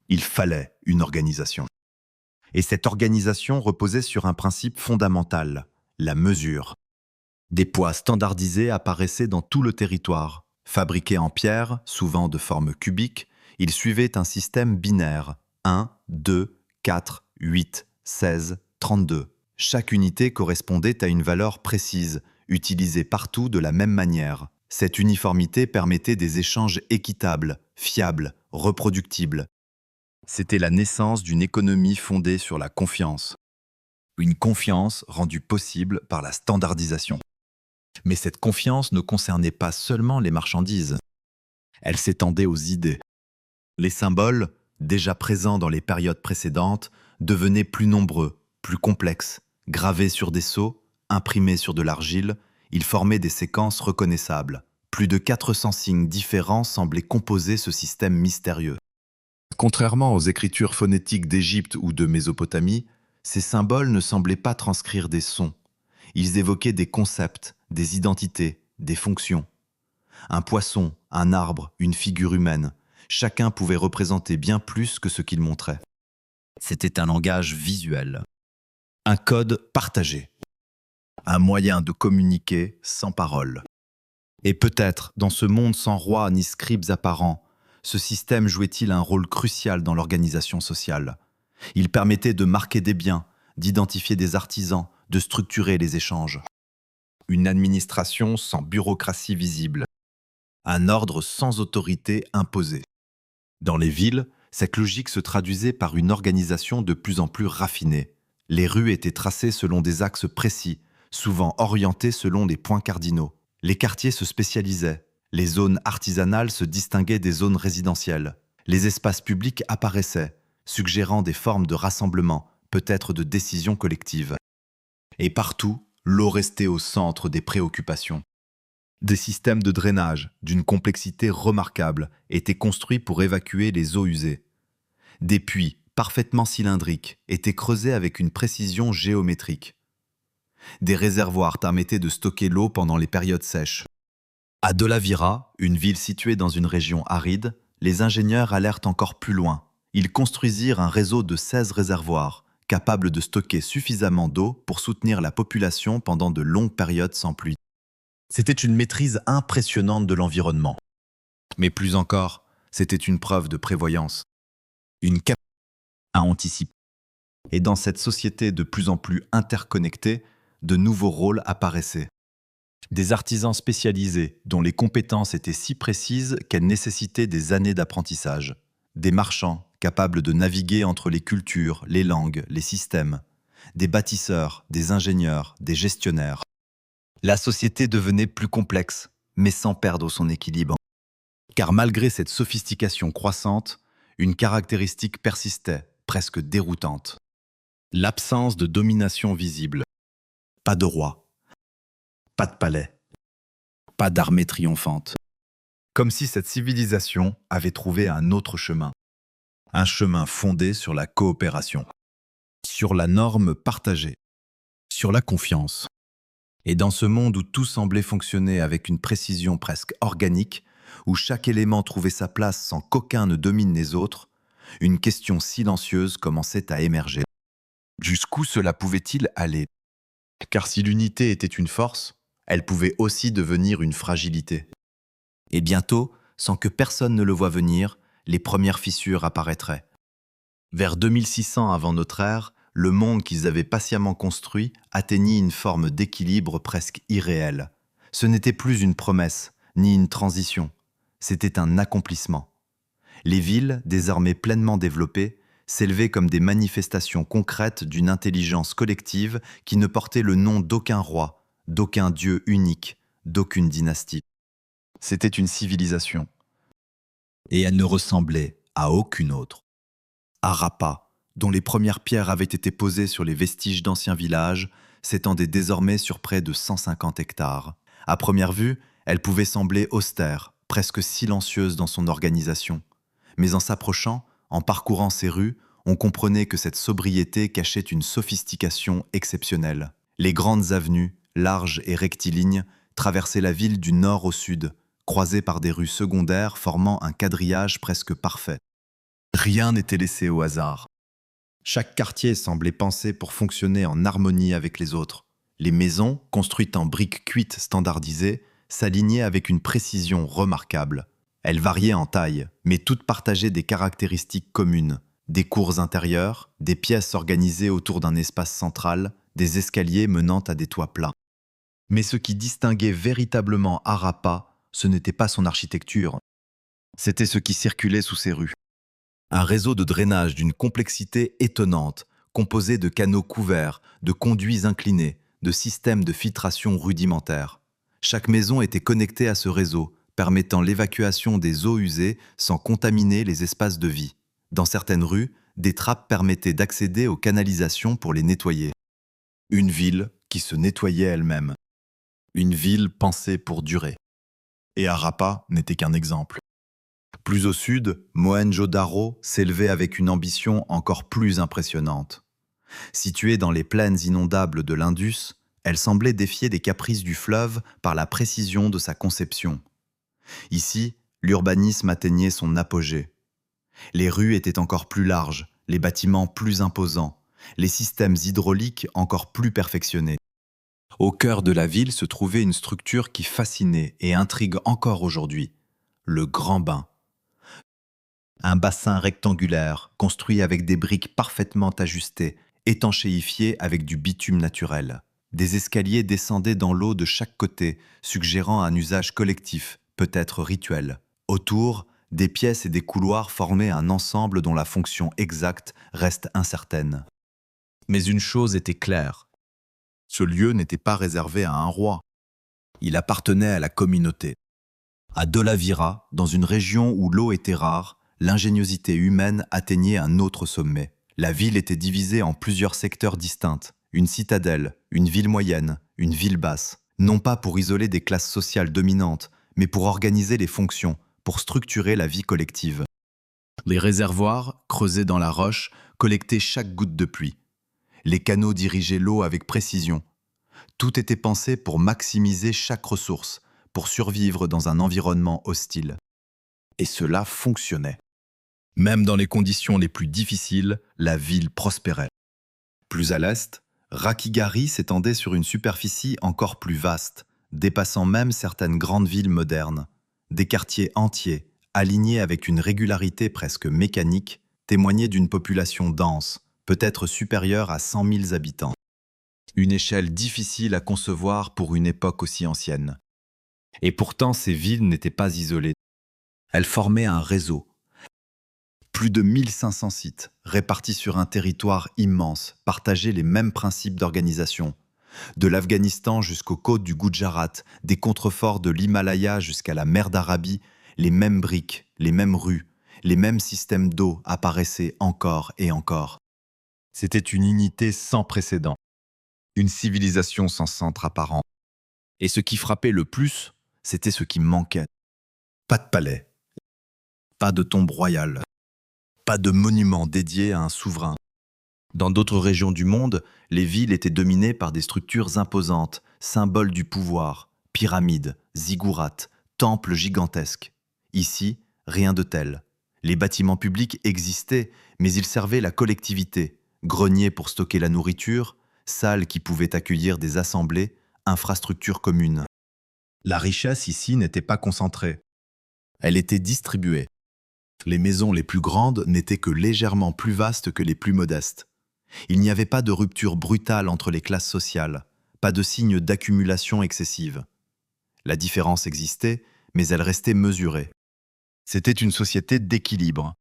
Il fallait une organisation. Et cette organisation reposait sur un principe fondamental, la mesure. Des poids standardisés apparaissaient dans tout le territoire. Fabriqués en pierre, souvent de forme cubique, ils suivaient un système binaire, 1, 2, 4, 8, 16, 32. Chaque unité correspondait à une valeur précise, utilisée partout de la même manière. Cette uniformité permettait des échanges équitables, fiables, reproductibles. C'était la naissance d'une économie fondée sur la confiance. Une confiance rendue possible par la standardisation. Mais cette confiance ne concernait pas seulement les marchandises. Elle s'étendait aux idées. Les symboles, déjà présents dans les périodes précédentes, devenaient plus nombreux, plus complexes. Gravés sur des sceaux, imprimés sur de l'argile, ils formaient des séquences reconnaissables. Plus de 400 signes différents semblaient composer ce système mystérieux. Contrairement aux écritures phonétiques d'Égypte ou de Mésopotamie, ces symboles ne semblaient pas transcrire des sons. Ils évoquaient des concepts, des identités, des fonctions. Un poisson, un arbre, une figure humaine, chacun pouvait représenter bien plus que ce qu'il montrait. C'était un langage visuel. Un code partagé. Un moyen de communiquer sans parole. Et peut-être, dans ce monde sans roi ni scribes apparents, ce système jouait-il un rôle crucial dans l'organisation sociale. Il permettait de marquer des biens, d'identifier des artisans, de structurer les échanges. Une administration sans bureaucratie visible. Un ordre sans autorité imposée. Dans les villes, cette logique se traduisait par une organisation de plus en plus raffinée. Les rues étaient tracées selon des axes précis, souvent orientés selon des points cardinaux. Les quartiers se spécialisaient. Les zones artisanales se distinguaient des zones résidentielles. Les espaces publics apparaissaient, suggérant des formes de rassemblement, peut-être de décision collective. Et partout, l'eau restait au centre des préoccupations. Des systèmes de drainage, d'une complexité remarquable, étaient construits pour évacuer les eaux usées. Des puits, parfaitement cylindriques, étaient creusés avec une précision géométrique. Des réservoirs permettaient de stocker l'eau pendant les périodes sèches. À Dolavira, une ville située dans une région aride, les ingénieurs allèrent encore plus loin. Ils construisirent un réseau de 16 réservoirs, capables de stocker suffisamment d'eau pour soutenir la population pendant de longues périodes sans pluie. C'était une maîtrise impressionnante de l'environnement. Mais plus encore, c'était une preuve de prévoyance, une capacité à anticiper. Et dans cette société de plus en plus interconnectée, de nouveaux rôles apparaissaient. Des artisans spécialisés dont les compétences étaient si précises qu'elles nécessitaient des années d'apprentissage. Des marchands capables de naviguer entre les cultures, les langues, les systèmes. Des bâtisseurs, des ingénieurs, des gestionnaires. La société devenait plus complexe, mais sans perdre son équilibre. Car malgré cette sophistication croissante, une caractéristique persistait, presque déroutante. L'absence de domination visible. Pas de roi, pas de palais, pas d'armée triomphante. Comme si cette civilisation avait trouvé un autre chemin. Un chemin fondé sur la coopération, sur la norme partagée, sur la confiance. Et dans ce monde où tout semblait fonctionner avec une précision presque organique, où chaque élément trouvait sa place sans qu'aucun ne domine les autres, une question silencieuse commençait à émerger. Jusqu'où cela pouvait-il aller? Car si l'unité était une force, elle pouvait aussi devenir une fragilité. Et bientôt, sans que personne ne le voie venir, les premières fissures apparaîtraient. Vers 2600 avant notre ère, le monde qu'ils avaient patiemment construit atteignit une forme d'équilibre presque irréel. Ce n'était plus une promesse, ni une transition, c'était un accomplissement. Les villes, désormais pleinement développées, s'élevaient comme des manifestations concrètes d'une intelligence collective qui ne portait le nom d'aucun roi, d'aucun dieu unique, d'aucune dynastie. C'était une civilisation. Et elle ne ressemblait à aucune autre. Harappa, dont les premières pierres avaient été posées sur les vestiges d'anciens villages, s'étendait désormais sur près de 150 hectares. À première vue, elle pouvait sembler austère, presque silencieuse dans son organisation. Mais en s'approchant, en parcourant ses rues, on comprenait que cette sobriété cachait une sophistication exceptionnelle. Les grandes avenues, larges et rectilignes, traversaient la ville du nord au sud, croisées par des rues secondaires formant un quadrillage presque parfait. Rien n'était laissé au hasard. Chaque quartier semblait pensé pour fonctionner en harmonie avec les autres. Les maisons, construites en briques cuites standardisées, s'alignaient avec une précision remarquable. Elles variaient en taille, mais toutes partageaient des caractéristiques communes. Des cours intérieures, des pièces organisées autour d'un espace central, des escaliers menant à des toits plats. Mais ce qui distinguait véritablement Harappa, ce n'était pas son architecture. C'était ce qui circulait sous ses rues. Un réseau de drainage d'une complexité étonnante, composé de canaux couverts, de conduits inclinés, de systèmes de filtration rudimentaires. Chaque maison était connectée à ce réseau, permettant l'évacuation des eaux usées sans contaminer les espaces de vie. Dans certaines rues, des trappes permettaient d'accéder aux canalisations pour les nettoyer. Une ville qui se nettoyait elle-même. Une ville pensée pour durer. Et Harappa n'était qu'un exemple. Plus au sud, Mohenjo-Daro s'élevait avec une ambition encore plus impressionnante. Située dans les plaines inondables de l'Indus, elle semblait défier les caprices du fleuve par la précision de sa conception. Ici, l'urbanisme atteignait son apogée. Les rues étaient encore plus larges, les bâtiments plus imposants, les systèmes hydrauliques encore plus perfectionnés. Au cœur de la ville se trouvait une structure qui fascinait et intrigue encore aujourd'hui, le Grand Bain. Un bassin rectangulaire, construit avec des briques parfaitement ajustées, étanchéifié avec du bitume naturel. Des escaliers descendaient dans l'eau de chaque côté, suggérant un usage collectif, peut-être rituel. Autour, des pièces et des couloirs formaient un ensemble dont la fonction exacte reste incertaine. Mais une chose était claire. Ce lieu n'était pas réservé à un roi. Il appartenait à la communauté. À Dolavira, dans une région où l'eau était rare, l'ingéniosité humaine atteignait un autre sommet. La ville était divisée en plusieurs secteurs distincts. Une citadelle, une ville moyenne, une ville basse. non pas pour isoler des classes sociales dominantes, mais pour organiser les fonctions, pour structurer la vie collective. Les réservoirs, creusés dans la roche, collectaient chaque goutte de pluie. Les canaux dirigeaient l'eau avec précision. Tout était pensé pour maximiser chaque ressource, pour survivre dans un environnement hostile. Et cela fonctionnait. Même dans les conditions les plus difficiles, la ville prospérait. Plus à l'est, Rakhigarhi s'étendait sur une superficie encore plus vaste, dépassant même certaines grandes villes modernes. Des quartiers entiers, alignés avec une régularité presque mécanique, témoignaient d'une population dense, peut-être supérieure à 100 000 habitants. Une échelle difficile à concevoir pour une époque aussi ancienne. Et pourtant, ces villes n'étaient pas isolées. Elles formaient un réseau. Plus de 1500 sites, répartis sur un territoire immense, partageaient les mêmes principes d'organisation. De l'Afghanistan jusqu'aux côtes du Gujarat, des contreforts de l'Himalaya jusqu'à la mer d'Arabie, les mêmes briques, les mêmes rues, les mêmes systèmes d'eau apparaissaient encore et encore. C'était une unité sans précédent, une civilisation sans centre apparent. Et ce qui frappait le plus, c'était ce qui manquait. Pas de palais, pas de tombe royale, pas de monument dédié à un souverain. Dans d'autres régions du monde, les villes étaient dominées par des structures imposantes, symboles du pouvoir, pyramides, ziggourats, temples gigantesques. Ici, rien de tel. Les bâtiments publics existaient, mais ils servaient la collectivité, greniers pour stocker la nourriture, salles qui pouvaient accueillir des assemblées, infrastructures communes. La richesse ici n'était pas concentrée. Elle était distribuée. Les maisons les plus grandes n'étaient que légèrement plus vastes que les plus modestes. Il n'y avait pas de rupture brutale entre les classes sociales, pas de signe d'accumulation excessive. La différence existait, mais elle restait mesurée. C'était une société d'équilibre.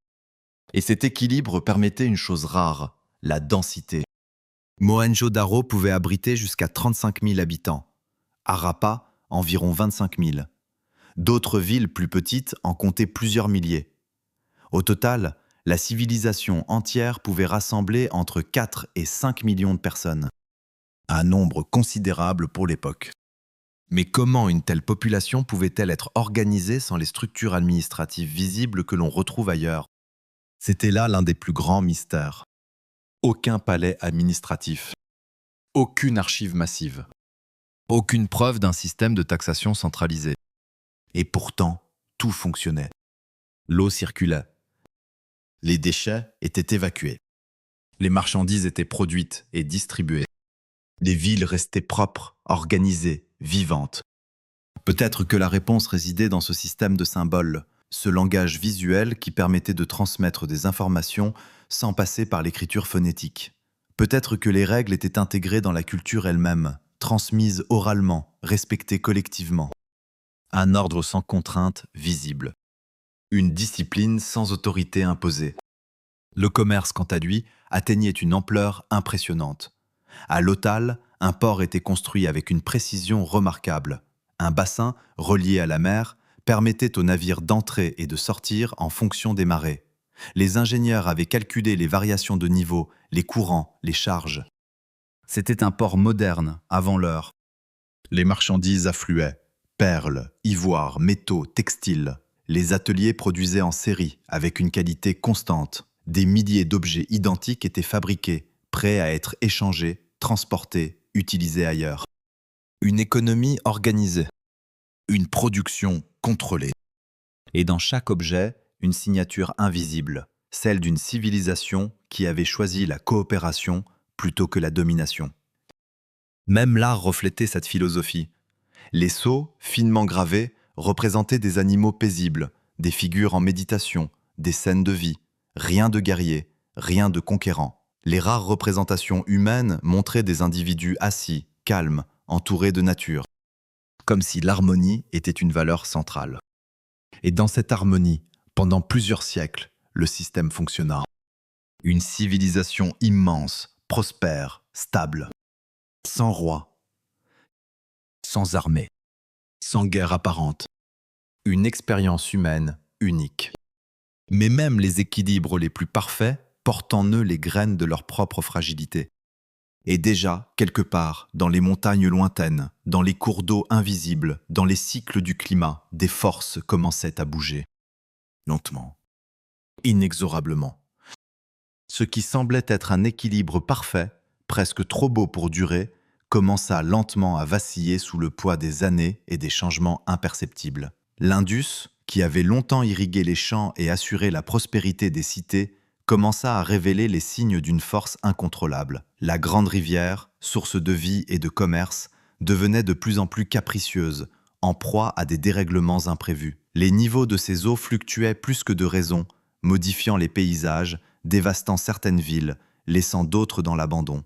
Et cet équilibre permettait une chose rare, la densité. Mohenjo-Daro pouvait abriter jusqu'à 35 000 habitants. Harappa, environ 25 000. D'autres villes plus petites en comptaient plusieurs milliers. Au total, la civilisation entière pouvait rassembler entre 4 et 5 millions de personnes. Un nombre considérable pour l'époque. Mais comment une telle population pouvait-elle être organisée sans les structures administratives visibles que l'on retrouve ailleurs? C'était là l'un des plus grands mystères. Aucun palais administratif. Aucune archive massive. Aucune preuve d'un système de taxation centralisé. Et pourtant, tout fonctionnait. L'eau circulait. Les déchets étaient évacués. Les marchandises étaient produites et distribuées. Les villes restaient propres, organisées, vivantes. Peut-être que la réponse résidait dans ce système de symboles, ce langage visuel qui permettait de transmettre des informations sans passer par l'écriture phonétique. Peut-être que les règles étaient intégrées dans la culture elle-même, transmises oralement, respectées collectivement. Un ordre sans contrainte visible. Une discipline sans autorité imposée. Le commerce, quant à lui, atteignait une ampleur impressionnante. À Lothal, un port était construit avec une précision remarquable. Un bassin, relié à la mer, permettait aux navires d'entrer et de sortir en fonction des marées. Les ingénieurs avaient calculé les variations de niveau, les courants, les charges. C'était un port moderne, avant l'heure. Les marchandises affluaient. Perles, ivoire, métaux, textiles. Les ateliers produisaient en série, avec une qualité constante. Des milliers d'objets identiques étaient fabriqués, prêts à être échangés, transportés, utilisés ailleurs. Une économie organisée. Une production contrôlée. Et dans chaque objet, une signature invisible, celle d'une civilisation qui avait choisi la coopération plutôt que la domination. Même l'art reflétait cette philosophie. Les sceaux, finement gravés, représentaient des animaux paisibles, des figures en méditation, des scènes de vie. Rien de guerrier, rien de conquérant. Les rares représentations humaines montraient des individus assis, calmes, entourés de nature. Comme si l'harmonie était une valeur centrale. Et dans cette harmonie, pendant plusieurs siècles, le système fonctionna. Une civilisation immense, prospère, stable. Sans roi, sans armée, sans guerre apparente. Une expérience humaine unique. Mais même les équilibres les plus parfaits portent en eux les graines de leur propre fragilité. Et déjà, quelque part, dans les montagnes lointaines, dans les cours d'eau invisibles, dans les cycles du climat, des forces commençaient à bouger. Lentement, inexorablement. Ce qui semblait être un équilibre parfait, presque trop beau pour durer, commença lentement à vaciller sous le poids des années et des changements imperceptibles. L'Indus, qui avait longtemps irrigué les champs et assuré la prospérité des cités, commença à révéler les signes d'une force incontrôlable. La grande rivière, source de vie et de commerce, devenait de plus en plus capricieuse, en proie à des dérèglements imprévus. Les niveaux de ses eaux fluctuaient plus que de raison, modifiant les paysages, dévastant certaines villes, laissant d'autres dans l'abandon.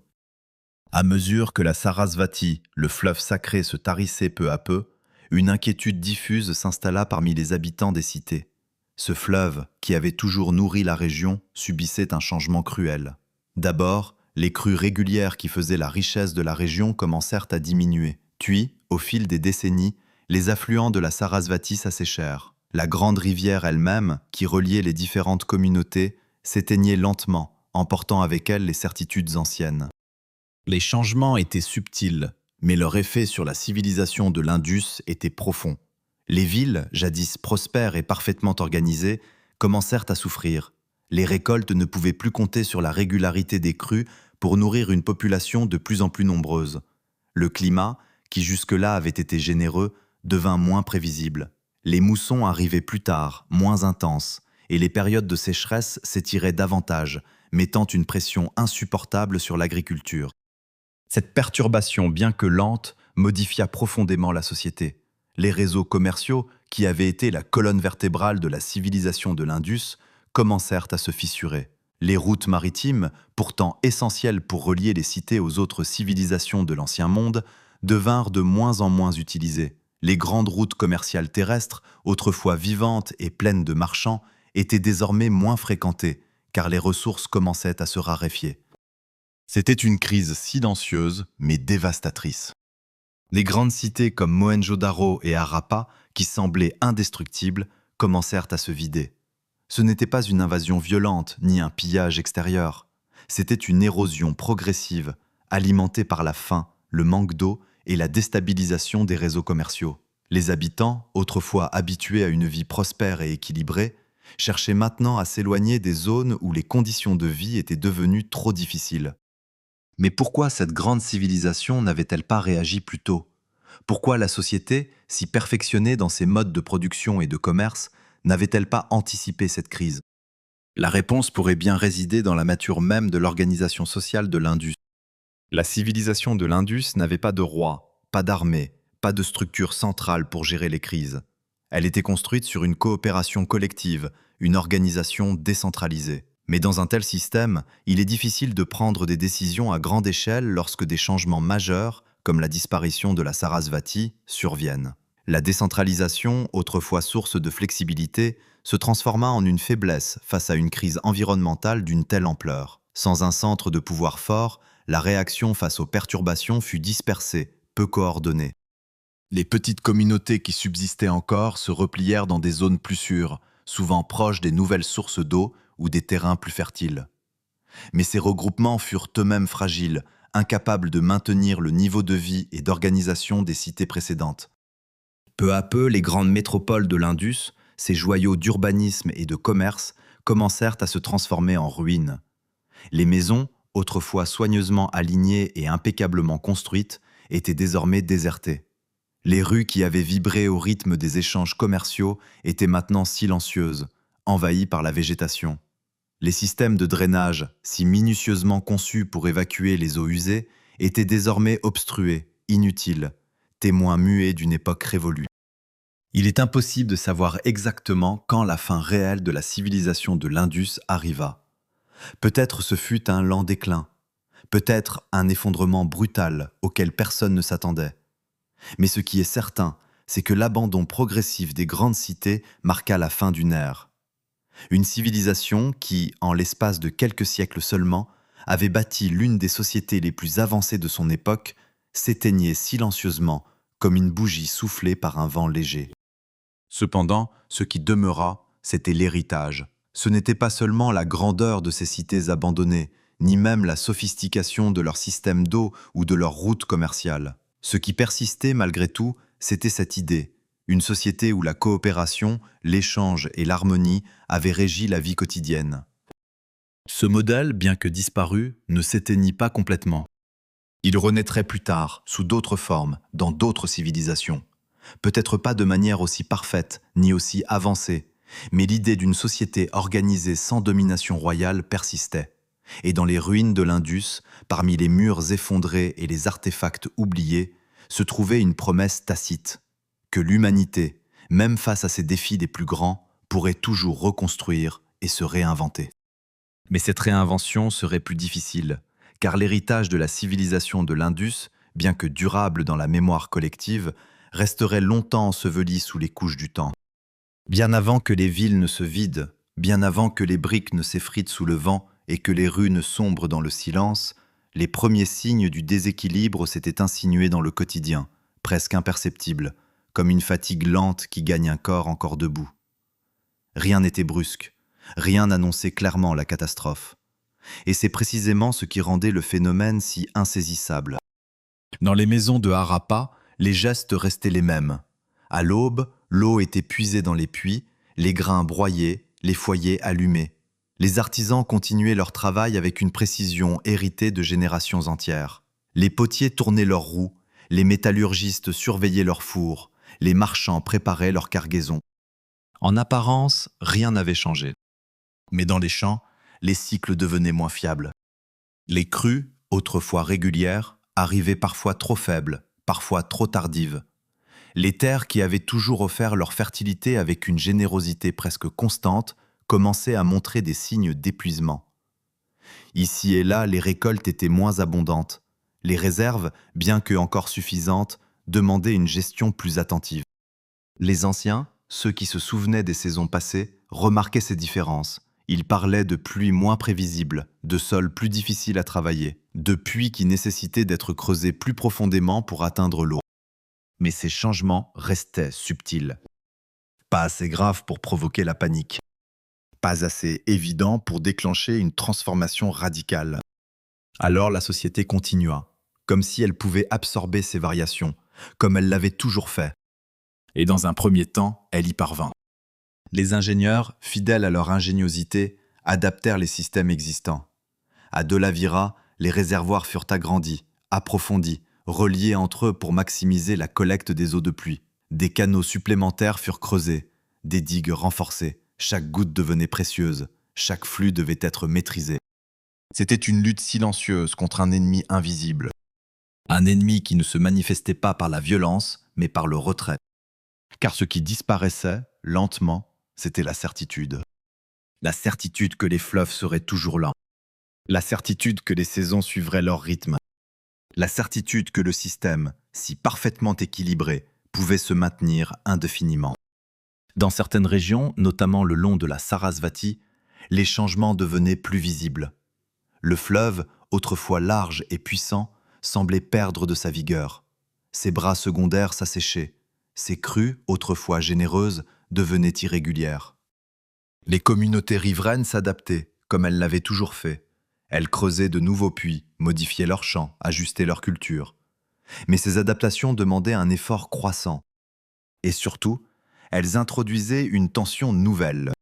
À mesure que la Sarasvati, le fleuve sacré, se tarissait peu à peu, une inquiétude diffuse s'installa parmi les habitants des cités. Ce fleuve, qui avait toujours nourri la région, subissait un changement cruel. D'abord, les crues régulières qui faisaient la richesse de la région commencèrent à diminuer. Puis, au fil des décennies, les affluents de la Sarasvati s'asséchèrent. La grande rivière elle-même, qui reliait les différentes communautés, s'éteignait lentement, emportant avec elle les certitudes anciennes. Les changements étaient subtils, mais leur effet sur la civilisation de l'Indus était profond. Les villes, jadis prospères et parfaitement organisées, commencèrent à souffrir. Les récoltes ne pouvaient plus compter sur la régularité des crues pour nourrir une population de plus en plus nombreuse. Le climat, qui jusque-là avait été généreux, devint moins prévisible. Les moussons arrivaient plus tard, moins intenses, et les périodes de sécheresse s'étiraient davantage, mettant une pression insupportable sur l'agriculture. Cette perturbation, bien que lente, modifia profondément la société. Les réseaux commerciaux, qui avaient été la colonne vertébrale de la civilisation de l'Indus, commencèrent à se fissurer. Les routes maritimes, pourtant essentielles pour relier les cités aux autres civilisations de l'Ancien Monde, devinrent de moins en moins utilisées. Les grandes routes commerciales terrestres, autrefois vivantes et pleines de marchands, étaient désormais moins fréquentées, car les ressources commençaient à se raréfier. C'était une crise silencieuse, mais dévastatrice. Les grandes cités comme Mohenjo-Daro et Harappa, qui semblaient indestructibles, commencèrent à se vider. Ce n'était pas une invasion violente ni un pillage extérieur. C'était une érosion progressive, alimentée par la faim, le manque d'eau et la déstabilisation des réseaux commerciaux. Les habitants, autrefois habitués à une vie prospère et équilibrée, cherchaient maintenant à s'éloigner des zones où les conditions de vie étaient devenues trop difficiles. Mais pourquoi cette grande civilisation n'avait-elle pas réagi plus tôt? Pourquoi la société, si perfectionnée dans ses modes de production et de commerce, n'avait-elle pas anticipé cette crise? La réponse pourrait bien résider dans la nature même de l'organisation sociale de l'Indus. La civilisation de l'Indus n'avait pas de roi, pas d'armée, pas de structure centrale pour gérer les crises. Elle était construite sur une coopération collective, une organisation décentralisée. Mais dans un tel système, il est difficile de prendre des décisions à grande échelle lorsque des changements majeurs, comme la disparition de la Sarasvati, surviennent. La décentralisation, autrefois source de flexibilité, se transforma en une faiblesse face à une crise environnementale d'une telle ampleur. Sans un centre de pouvoir fort, la réaction face aux perturbations fut dispersée, peu coordonnée. Les petites communautés qui subsistaient encore se replièrent dans des zones plus sûres, souvent proches des nouvelles sources d'eau ou des terrains plus fertiles. Mais ces regroupements furent eux-mêmes fragiles, incapables de maintenir le niveau de vie et d'organisation des cités précédentes. Peu à peu, les grandes métropoles de l'Indus, ces joyaux d'urbanisme et de commerce, commencèrent à se transformer en ruines. Les maisons, autrefois soigneusement alignées et impeccablement construites, étaient désormais désertées. Les rues qui avaient vibré au rythme des échanges commerciaux étaient maintenant silencieuses, envahies par la végétation. Les systèmes de drainage, si minutieusement conçus pour évacuer les eaux usées, étaient désormais obstrués, inutiles, témoins muets d'une époque révolue. Il est impossible de savoir exactement quand la fin réelle de la civilisation de l'Indus arriva. Peut-être ce fut un lent déclin, peut-être un effondrement brutal auquel personne ne s'attendait. Mais ce qui est certain, c'est que l'abandon progressif des grandes cités marqua la fin d'une ère. Une civilisation qui, en l'espace de quelques siècles seulement, avait bâti l'une des sociétés les plus avancées de son époque, s'éteignait silencieusement comme une bougie soufflée par un vent léger. Cependant, ce qui demeura, c'était l'héritage. Ce n'était pas seulement la grandeur de ces cités abandonnées, ni même la sophistication de leur système d'eau ou de leur route commerciale. Ce qui persistait malgré tout, c'était cette idée, une société où la coopération, l'échange et l'harmonie avaient régi la vie quotidienne. Ce modèle, bien que disparu, ne s'éteignit pas complètement. Il renaîtrait plus tard, sous d'autres formes, dans d'autres civilisations. Peut-être pas de manière aussi parfaite, ni aussi avancée, mais l'idée d'une société organisée sans domination royale persistait. Et dans les ruines de l'Indus, parmi les murs effondrés et les artefacts oubliés, se trouvait une promesse tacite, que l'humanité, même face à ses défis les plus grands, pourrait toujours reconstruire et se réinventer. Mais cette réinvention serait plus difficile, car l'héritage de la civilisation de l'Indus, bien que durable dans la mémoire collective, resterait longtemps enseveli sous les couches du temps. Bien avant que les villes ne se vident, bien avant que les briques ne s'effritent sous le vent et que les rues ne sombrent dans le silence, les premiers signes du déséquilibre s'étaient insinués dans le quotidien, presque imperceptibles, comme une fatigue lente qui gagne un corps encore debout. Rien n'était brusque, rien n'annonçait clairement la catastrophe. Et c'est précisément ce qui rendait le phénomène si insaisissable. Dans les maisons de Harappa, les gestes restaient les mêmes. À l'aube, l'eau était puisée dans les puits, les grains broyés, les foyers allumés. Les artisans continuaient leur travail avec une précision héritée de générations entières. Les potiers tournaient leurs roues, les métallurgistes surveillaient leurs fours, les marchands préparaient leurs cargaisons. En apparence, rien n'avait changé. Mais dans les champs, les cycles devenaient moins fiables. Les crues, autrefois régulières, arrivaient parfois trop faibles, parfois trop tardives. Les terres qui avaient toujours offert leur fertilité avec une générosité presque constante commençaient à montrer des signes d'épuisement. Ici et là, les récoltes étaient moins abondantes. Les réserves, bien que encore suffisantes, demandaient une gestion plus attentive. Les anciens, ceux qui se souvenaient des saisons passées, remarquaient ces différences. Ils parlaient de pluies moins prévisibles, de sols plus difficiles à travailler, de puits qui nécessitaient d'être creusés plus profondément pour atteindre l'eau. Mais ces changements restaient subtils. Pas assez graves pour provoquer la panique. Pas assez évidents pour déclencher une transformation radicale. Alors la société continua, comme si elle pouvait absorber ces variations, comme elle l'avait toujours fait. Et dans un premier temps, elle y parvint. Les ingénieurs, fidèles à leur ingéniosité, adaptèrent les systèmes existants. À De la Vira, les réservoirs furent agrandis, approfondis, reliés entre eux pour maximiser la collecte des eaux de pluie. Des canaux supplémentaires furent creusés, des digues renforcées, chaque goutte devenait précieuse, chaque flux devait être maîtrisé. C'était une lutte silencieuse contre un ennemi invisible. Un ennemi qui ne se manifestait pas par la violence, mais par le retrait. Car ce qui disparaissait, lentement, c'était la certitude. La certitude que les fleuves seraient toujours là. La certitude que les saisons suivraient leur rythme. La certitude que le système, si parfaitement équilibré, pouvait se maintenir indéfiniment. Dans certaines régions, notamment le long de la Sarasvati, les changements devenaient plus visibles. Le fleuve, autrefois large et puissant, semblait perdre de sa vigueur. Ses bras secondaires s'asséchaient. Ses crues, autrefois généreuses, devenaient irrégulières. Les communautés riveraines s'adaptaient, comme elles l'avaient toujours fait. Elles creusaient de nouveaux puits, modifiaient leurs champs, ajustaient leur culture. Mais ces adaptations demandaient un effort croissant. Et surtout, elles introduisaient une tension nouvelle.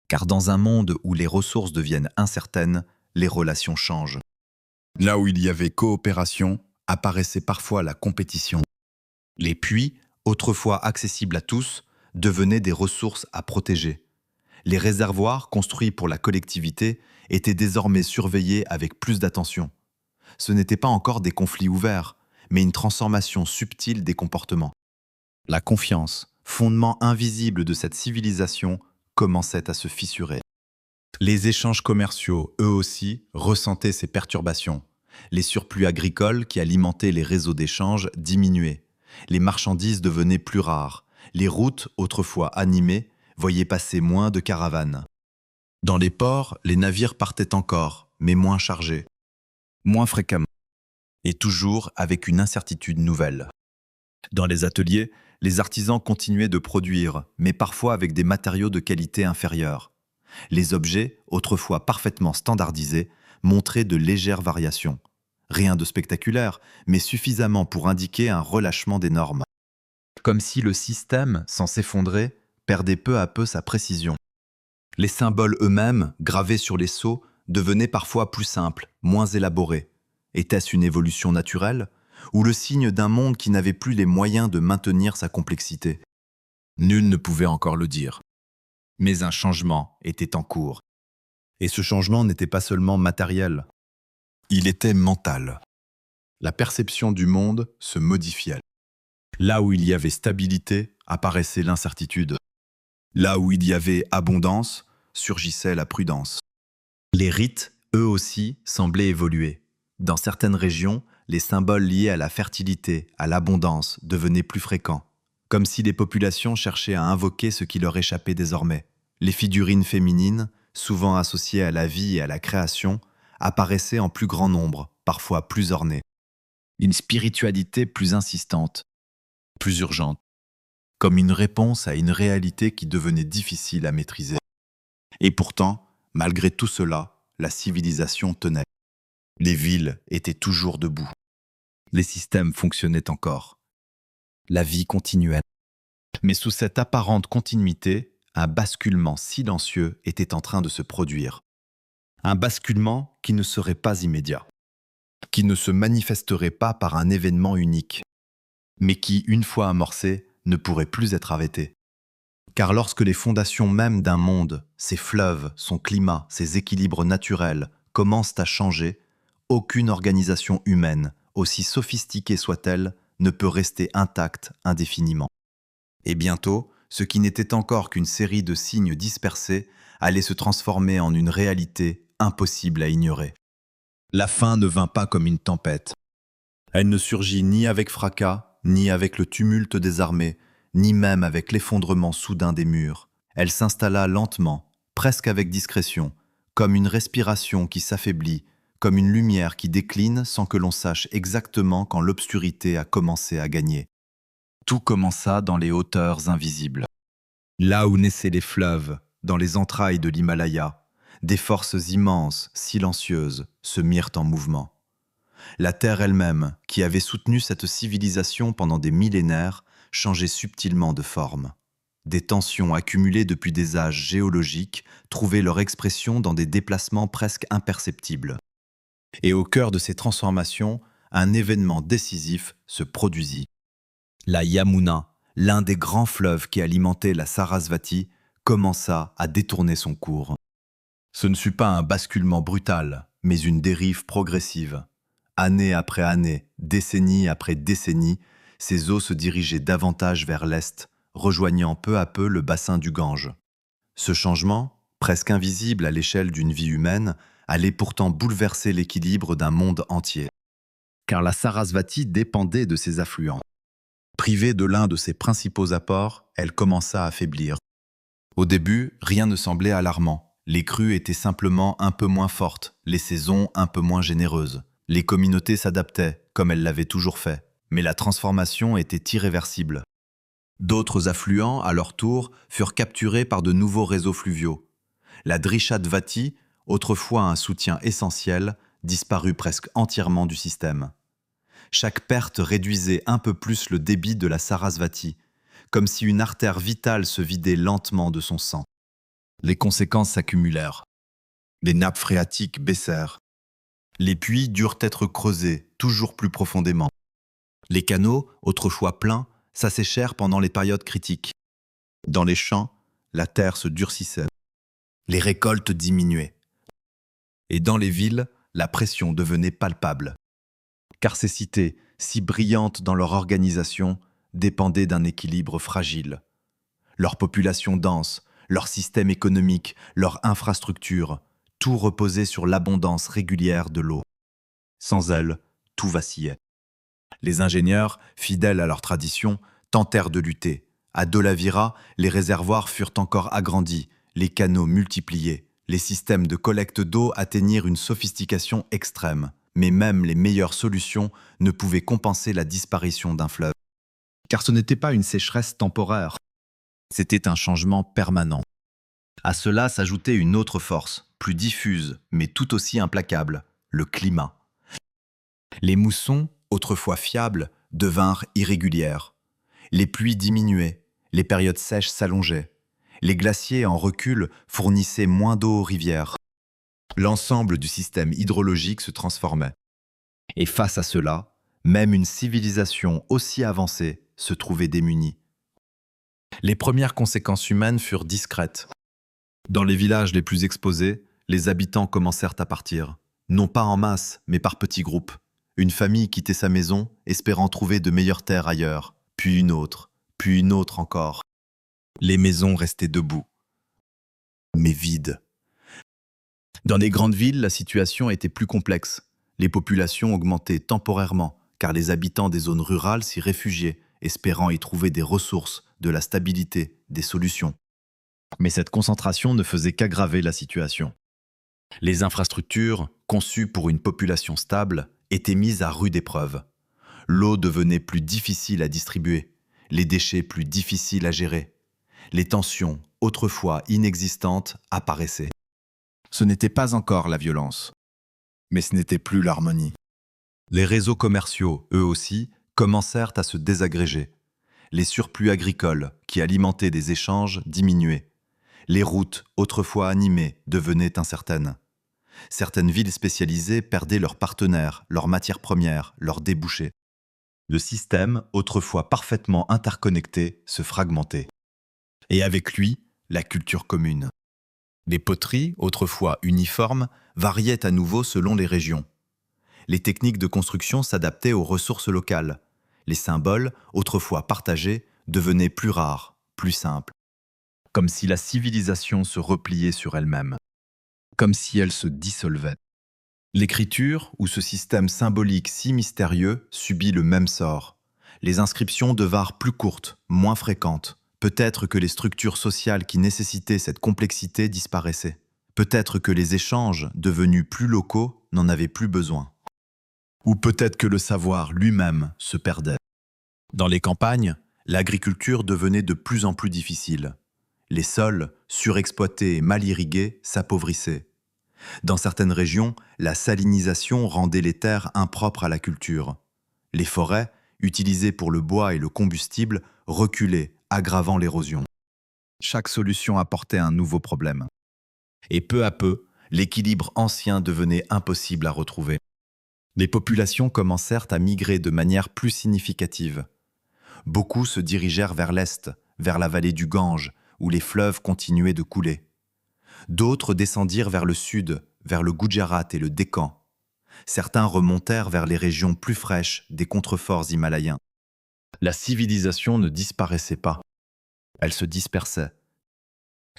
Car dans un monde où les ressources deviennent incertaines, les relations changent. Là où il y avait coopération, apparaissait parfois la compétition. Les puits, autrefois accessibles à tous, devenaient des ressources à protéger. Les réservoirs, construits pour la collectivité, étaient désormais surveillés avec plus d'attention. Ce n'étaient pas encore des conflits ouverts, mais une transformation subtile des comportements. La confiance, fondement invisible de cette civilisation, commençait à se fissurer. Les échanges commerciaux, eux aussi, ressentaient ces perturbations. Les surplus agricoles qui alimentaient les réseaux d'échange diminuaient. Les marchandises devenaient plus rares. Les routes, autrefois animées, voyaient passer moins de caravanes. Dans les ports, les navires partaient encore, mais moins chargés, moins fréquemment, et toujours avec une incertitude nouvelle. Dans les ateliers, les artisans continuaient de produire, mais parfois avec des matériaux de qualité inférieure. Les objets, autrefois parfaitement standardisés, montraient de légères variations. Rien de spectaculaire, mais suffisamment pour indiquer un relâchement des normes. Comme si le système, sans s'effondrer, perdait peu à peu sa précision. Les symboles eux-mêmes, gravés sur les sceaux, devenaient parfois plus simples, moins élaborés. Était-ce une évolution naturelle, ou le signe d'un monde qui n'avait plus les moyens de maintenir sa complexité? Nul ne pouvait encore le dire. Mais un changement était en cours. Et ce changement n'était pas seulement matériel, il était mental. La perception du monde se modifiait. Là où il y avait stabilité, apparaissait l'incertitude. Là où il y avait abondance, surgissait la prudence. Les rites, eux aussi, semblaient évoluer. Dans certaines régions, les symboles liés à la fertilité, à l'abondance, devenaient plus fréquents. Comme si les populations cherchaient à invoquer ce qui leur échappait désormais. Les figurines féminines, souvent associées à la vie et à la création, apparaissaient en plus grand nombre, parfois plus ornées. Une spiritualité plus insistante, plus urgente, comme une réponse à une réalité qui devenait difficile à maîtriser. Et pourtant, malgré tout cela, la civilisation tenait. Les villes étaient toujours debout. Les systèmes fonctionnaient encore. La vie continuait. Mais sous cette apparente continuité, un basculement silencieux était en train de se produire. Un basculement qui ne serait pas immédiat, qui ne se manifesterait pas par un événement unique, mais qui, une fois amorcé, ne pourrait plus être arrêté. Car lorsque les fondations mêmes d'un monde, ses fleuves, son climat, ses équilibres naturels, commencent à changer, aucune organisation humaine, aussi sophistiquée soit-elle, ne peut rester intacte indéfiniment. Et bientôt, ce qui n'était encore qu'une série de signes dispersés allait se transformer en une réalité impossible à ignorer. La fin ne vint pas comme une tempête. Elle ne surgit ni avec fracas, ni avec le tumulte des armées, ni même avec l'effondrement soudain des murs. Elle s'installa lentement, presque avec discrétion, comme une respiration qui s'affaiblit, comme une lumière qui décline sans que l'on sache exactement quand l'obscurité a commencé à gagner. Tout commença dans les hauteurs invisibles. Là où naissaient les fleuves, dans les entrailles de l'Himalaya, des forces immenses, silencieuses, se mirent en mouvement. La terre elle-même, qui avait soutenu cette civilisation pendant des millénaires, changeait subtilement de forme. Des tensions accumulées depuis des âges géologiques trouvaient leur expression dans des déplacements presque imperceptibles. Et au cœur de ces transformations, un événement décisif se produisit. La Yamuna, l'un des grands fleuves qui alimentait la Sarasvati, commença à détourner son cours. Ce ne fut pas un basculement brutal, mais une dérive progressive. Année après année, décennie après décennie, ses eaux se dirigeaient davantage vers l'est, rejoignant peu à peu le bassin du Gange. Ce changement, presque invisible à l'échelle d'une vie humaine, allait pourtant bouleverser l'équilibre d'un monde entier. Car la Sarasvati dépendait de ses affluents. Privée de l'un de ses principaux apports, elle commença à faiblir. Au début, rien ne semblait alarmant. Les crues étaient simplement un peu moins fortes, les saisons un peu moins généreuses. Les communautés s'adaptaient, comme elles l'avaient toujours fait. Mais la transformation était irréversible. D'autres affluents, à leur tour, furent capturés par de nouveaux réseaux fluviaux. La Drishadvati, autrefois un soutien essentiel, disparut presque entièrement du système. Chaque perte réduisait un peu plus le débit de la Sarasvati, comme si une artère vitale se vidait lentement de son sang. Les conséquences s'accumulèrent. Les nappes phréatiques baissèrent. Les puits durent être creusés toujours plus profondément. Les canaux, autrefois pleins, s'asséchèrent pendant les périodes critiques. Dans les champs, la terre se durcissait. Les récoltes diminuaient. Et dans les villes, la pression devenait palpable. Car ces cités, si brillantes dans leur organisation, dépendaient d'un équilibre fragile. Leur population dense, leur système économique, leur infrastructure, tout reposait sur l'abondance régulière de l'eau. Sans elle, tout vacillait. Les ingénieurs, fidèles à leur tradition, tentèrent de lutter. À Dolavira, les réservoirs furent encore agrandis, les canaux multipliés. Les systèmes de collecte d'eau atteignirent une sophistication extrême. Mais même les meilleures solutions ne pouvaient compenser la disparition d'un fleuve. Car ce n'était pas une sécheresse temporaire. C'était un changement permanent. À cela s'ajoutait une autre force, plus diffuse, mais tout aussi implacable, le climat. Les moussons, autrefois fiables, devinrent irrégulières. Les pluies diminuaient, les périodes sèches s'allongeaient. Les glaciers en recul fournissaient moins d'eau aux rivières. L'ensemble du système hydrologique se transformait. Et face à cela, même une civilisation aussi avancée se trouvait démunie. Les premières conséquences humaines furent discrètes. Dans les villages les plus exposés, les habitants commencèrent à partir. Non pas en masse, mais par petits groupes. Une famille quittait sa maison, espérant trouver de meilleures terres ailleurs, puis une autre encore. Les maisons restaient debout, mais vides. Dans les grandes villes, la situation était plus complexe. Les populations augmentaient temporairement, car les habitants des zones rurales s'y réfugiaient, espérant y trouver des ressources, de la stabilité, des solutions. Mais cette concentration ne faisait qu'aggraver la situation. Les infrastructures, conçues pour une population stable, étaient mises à rude épreuve. L'eau devenait plus difficile à distribuer, les déchets plus difficiles à gérer. Les tensions, autrefois inexistantes, apparaissaient. Ce n'était pas encore la violence, mais ce n'était plus l'harmonie. Les réseaux commerciaux, eux aussi, commencèrent à se désagréger. Les surplus agricoles, qui alimentaient des échanges, diminuaient. Les routes, autrefois animées, devenaient incertaines. Certaines villes spécialisées perdaient leurs partenaires, leurs matières premières, leurs débouchés. Le système, autrefois parfaitement interconnecté, se fragmentait. Et avec lui, la culture commune. Les poteries, autrefois uniformes, variaient à nouveau selon les régions. Les techniques de construction s'adaptaient aux ressources locales. Les symboles, autrefois partagés, devenaient plus rares, plus simples. Comme si la civilisation se repliait sur elle-même. Comme si elle se dissolvait. L'écriture, ou ce système symbolique si mystérieux, subit le même sort. Les inscriptions devinrent plus courtes, moins fréquentes. Peut-être que les structures sociales qui nécessitaient cette complexité disparaissaient. Peut-être que les échanges, devenus plus locaux, n'en avaient plus besoin. Ou peut-être que le savoir lui-même se perdait. Dans les campagnes, l'agriculture devenait de plus en plus difficile. Les sols, surexploités et mal irrigués, s'appauvrissaient. Dans certaines régions, la salinisation rendait les terres impropres à la culture. Les forêts, utilisées pour le bois et le combustible, reculaient, aggravant l'érosion. Chaque solution apportait un nouveau problème. Et peu à peu, l'équilibre ancien devenait impossible à retrouver. Les populations commencèrent à migrer de manière plus significative. Beaucoup se dirigèrent vers l'est, vers la vallée du Gange, où les fleuves continuaient de couler. D'autres descendirent vers le sud, vers le Gujarat et le Décan. Certains remontèrent vers les régions plus fraîches des contreforts himalayens. La civilisation ne disparaissait pas. Elle se dispersait.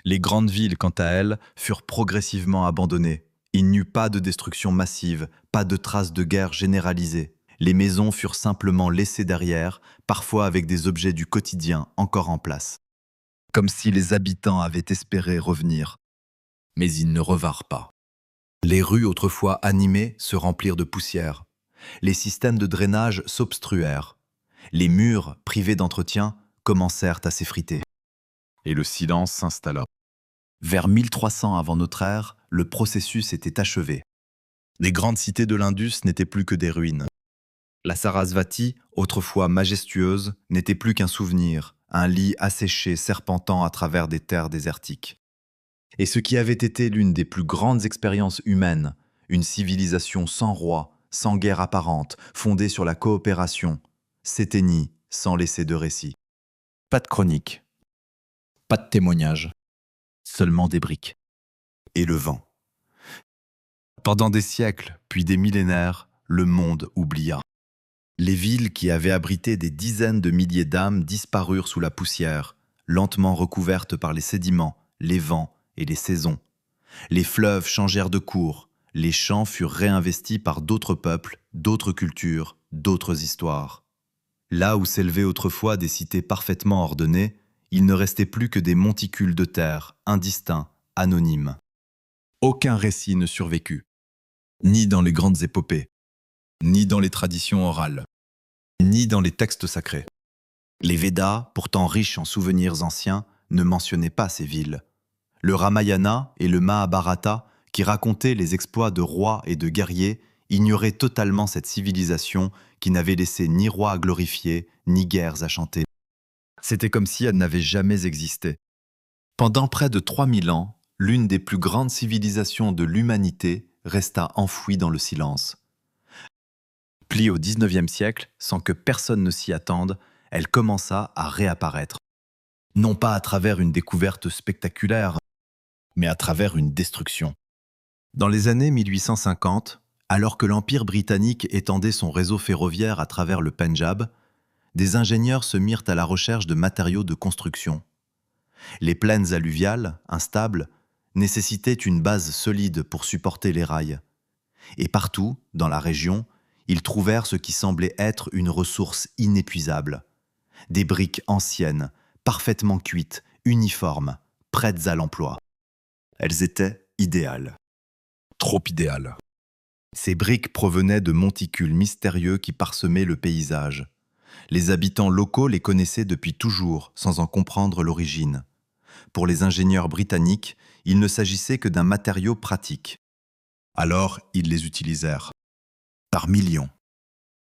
Les grandes villes, quant à elles, furent progressivement abandonnées. Il n'y eut pas de destruction massive, pas de traces de guerre généralisée. Les maisons furent simplement laissées derrière, parfois avec des objets du quotidien encore en place. Comme si les habitants avaient espéré revenir. Mais ils ne revinrent pas. Les rues autrefois animées se remplirent de poussière. Les systèmes de drainage s'obstruèrent. Les murs, privés d'entretien, commencèrent à s'effriter. Et le silence s'installa. Vers 1300 avant notre ère, le processus était achevé. Les grandes cités de l'Indus n'étaient plus que des ruines. La Sarasvati, autrefois majestueuse, n'était plus qu'un souvenir, un lit asséché serpentant à travers des terres désertiques. Et ce qui avait été l'une des plus grandes expériences humaines, une civilisation sans roi, sans guerre apparente, fondée sur la coopération, s'éteignit sans laisser de récit. Pas de chronique, pas de témoignage, seulement des briques. Et le vent. Pendant des siècles, puis des millénaires, le monde oublia. Les villes qui avaient abrité des dizaines de milliers d'âmes disparurent sous la poussière, lentement recouvertes par les sédiments, les vents et les saisons. Les fleuves changèrent de cours, les champs furent réinvestis par d'autres peuples, d'autres cultures, d'autres histoires. Là où s'élevaient autrefois des cités parfaitement ordonnées, il ne restait plus que des monticules de terre, indistincts, anonymes. Aucun récit ne survécut, ni dans les grandes épopées, ni dans les traditions orales, ni dans les textes sacrés. Les Védas, pourtant riches en souvenirs anciens, ne mentionnaient pas ces villes. Le Ramayana et le Mahabharata, qui racontait les exploits de rois et de guerriers, ignorait totalement cette civilisation qui n'avait laissé ni roi à glorifier, ni guerres à chanter. C'était comme si elle n'avait jamais existé. Pendant près de 3000 ans, l'une des plus grandes civilisations de l'humanité resta enfouie dans le silence. Puis au XIXe siècle, sans que personne ne s'y attende, elle commença à réapparaître. Non pas à travers une découverte spectaculaire, mais à travers une destruction. Dans les années 1850, alors que l'Empire britannique étendait son réseau ferroviaire à travers le Pendjab, des ingénieurs se mirent à la recherche de matériaux de construction. Les plaines alluviales, instables, nécessitaient une base solide pour supporter les rails. Et partout, dans la région, ils trouvèrent ce qui semblait être une ressource inépuisable. Des briques anciennes, parfaitement cuites, uniformes, prêtes à l'emploi. Elles étaient idéales. Trop idéales. Ces briques provenaient de monticules mystérieux qui parsemaient le paysage. Les habitants locaux les connaissaient depuis toujours, sans en comprendre l'origine. Pour les ingénieurs britanniques, il ne s'agissait que d'un matériau pratique. Alors, ils les utilisèrent. Par millions.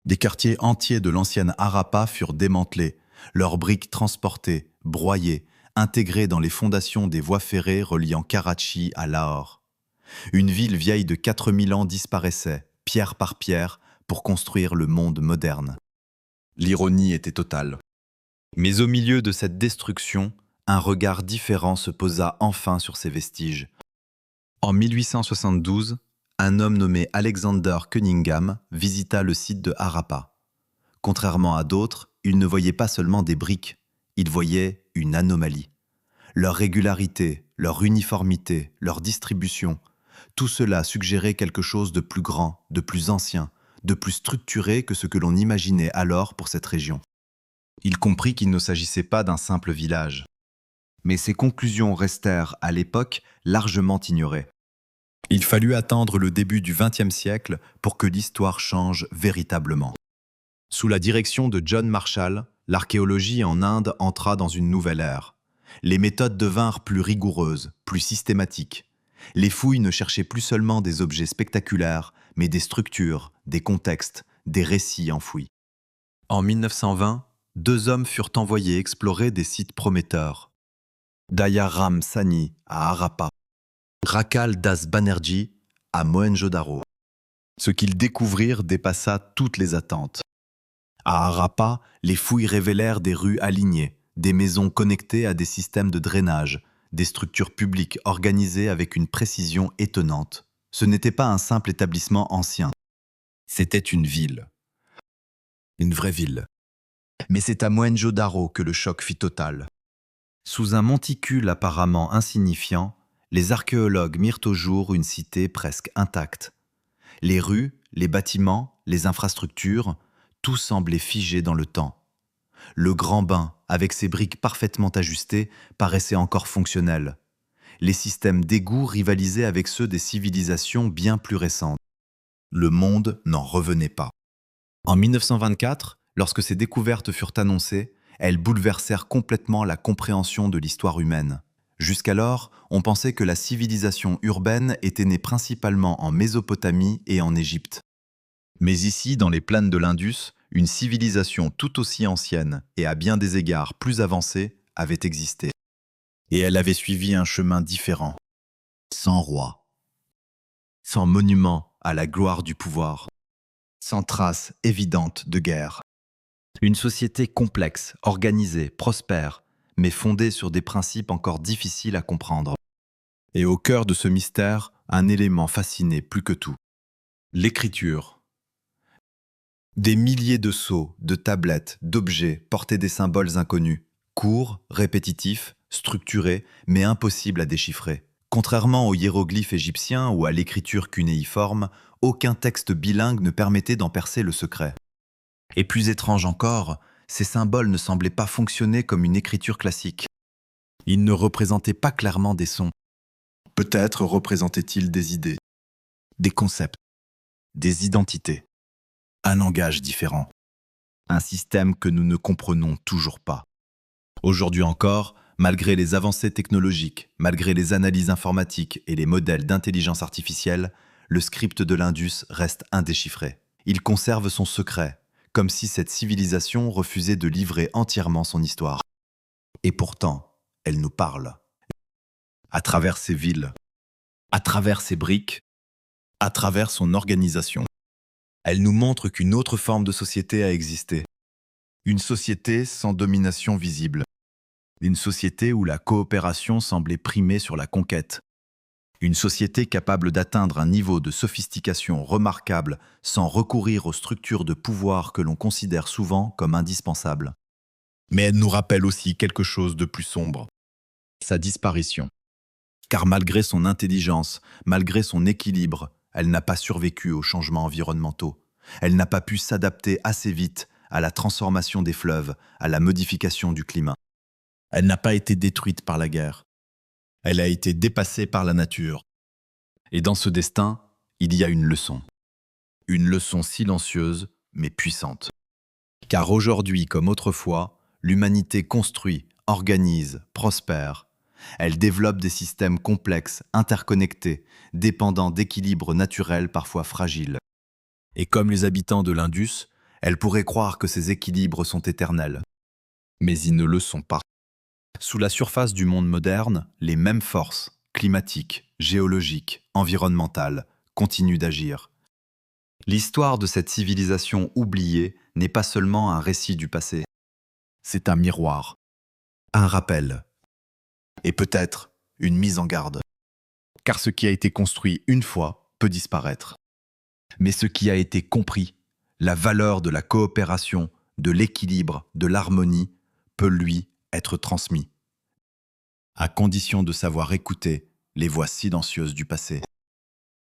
Des quartiers entiers de l'ancienne Harappa furent démantelés, leurs briques transportées, broyées, intégrées dans les fondations des voies ferrées reliant Karachi à Lahore. Une ville vieille de 4000 ans disparaissait, pierre par pierre, pour construire le monde moderne. L'ironie était totale. Mais au milieu de cette destruction, un regard différent se posa enfin sur ces vestiges. En 1872, un homme nommé Alexander Cunningham visita le site de Harappa. Contrairement à d'autres, il ne voyait pas seulement des briques, il voyait une anomalie. Leur régularité, leur uniformité, leur distribution, tout cela suggérait quelque chose de plus grand, de plus ancien, de plus structuré que ce que l'on imaginait alors pour cette région. Il comprit qu'il ne s'agissait pas d'un simple village. Mais ses conclusions restèrent, à l'époque, largement ignorées. Il fallut attendre le début du XXe siècle pour que l'histoire change véritablement. Sous la direction de John Marshall, l'archéologie en Inde entra dans une nouvelle ère. Les méthodes devinrent plus rigoureuses, plus systématiques. Les fouilles ne cherchaient plus seulement des objets spectaculaires, mais des structures, des contextes, des récits enfouis. En 1920, 2 hommes furent envoyés explorer des sites prometteurs. Daya Ram Sani à Harappa, Rakal Das Banerjee à Mohenjo-Daro. Ce qu'ils découvrirent dépassa toutes les attentes. À Harappa, les fouilles révélèrent des rues alignées, des maisons connectées à des systèmes de drainage, des structures publiques organisées avec une précision étonnante. Ce n'était pas un simple établissement ancien. C'était une ville. Une vraie ville. Mais c'est à Mohenjo-Daro que le choc fit total. Sous un monticule apparemment insignifiant, les archéologues mirent au jour une cité presque intacte. Les rues, les bâtiments, les infrastructures, tout semblait figé dans le temps. Le grand bain, avec ses briques parfaitement ajustées, paraissait encore fonctionnel. Les systèmes d'égouts rivalisaient avec ceux des civilisations bien plus récentes. Le monde n'en revenait pas. En 1924, lorsque ces découvertes furent annoncées, elles bouleversèrent complètement la compréhension de l'histoire humaine. Jusqu'alors, on pensait que la civilisation urbaine était née principalement en Mésopotamie et en Égypte. Mais ici, dans les plaines de l'Indus, une civilisation tout aussi ancienne et à bien des égards plus avancée avait existé. Et elle avait suivi un chemin différent. Sans roi. Sans monument à la gloire du pouvoir. Sans trace évidente de guerre. Une société complexe, organisée, prospère, mais fondée sur des principes encore difficiles à comprendre. Et au cœur de ce mystère, un élément fascinait plus que tout. L'écriture. Des milliers de sceaux, de tablettes, d'objets portaient des symboles inconnus, courts, répétitifs, structurés, mais impossibles à déchiffrer. Contrairement aux hiéroglyphes égyptiens ou à l'écriture cunéiforme, aucun texte bilingue ne permettait d'en percer le secret. Et plus étrange encore, ces symboles ne semblaient pas fonctionner comme une écriture classique. Ils ne représentaient pas clairement des sons. Peut-être représentaient-ils des idées, des concepts, des identités, un langage différent, un système que nous ne comprenons toujours pas. Aujourd'hui encore, Malgré les avancées technologiques, malgré les analyses informatiques et les modèles d'intelligence artificielle, le script de l'Indus reste indéchiffré. Il conserve son secret, comme si cette civilisation refusait de livrer entièrement son histoire. Et pourtant, elle nous parle. À travers ses villes, à travers ses briques, à travers son organisation. Elle nous montre qu'une autre forme de société a existé. Une société sans domination visible. Une société où la coopération semblait primer sur la conquête. Une société capable d'atteindre un niveau de sophistication remarquable sans recourir aux structures de pouvoir que l'on considère souvent comme indispensables. Mais elle nous rappelle aussi quelque chose de plus sombre. Sa disparition. Car malgré son intelligence, malgré son équilibre, elle n'a pas survécu aux changements environnementaux. Elle n'a pas pu s'adapter assez vite à la transformation des fleuves, à la modification du climat. Elle n'a pas été détruite par la guerre. Elle a été dépassée par la nature. Et dans ce destin, il y a une leçon. Une leçon silencieuse, mais puissante. Car aujourd'hui, comme autrefois, l'humanité construit, organise, prospère. Elle développe des systèmes complexes, interconnectés, dépendant d'équilibres naturels parfois fragiles. Et comme les habitants de l'Indus, elle pourrait croire que ces équilibres sont éternels. Mais ils ne le sont pas. Sous la surface du monde moderne, les mêmes forces, climatiques, géologiques, environnementales, continuent d'agir. L'histoire de cette civilisation oubliée n'est pas seulement un récit du passé. C'est un miroir, un rappel, et peut-être une mise en garde. Car ce qui a été construit une fois peut disparaître. Mais ce qui a été compris, la valeur de la coopération, de l'équilibre, de l'harmonie, peut lui être transmis, à condition de savoir écouter les voix silencieuses du passé.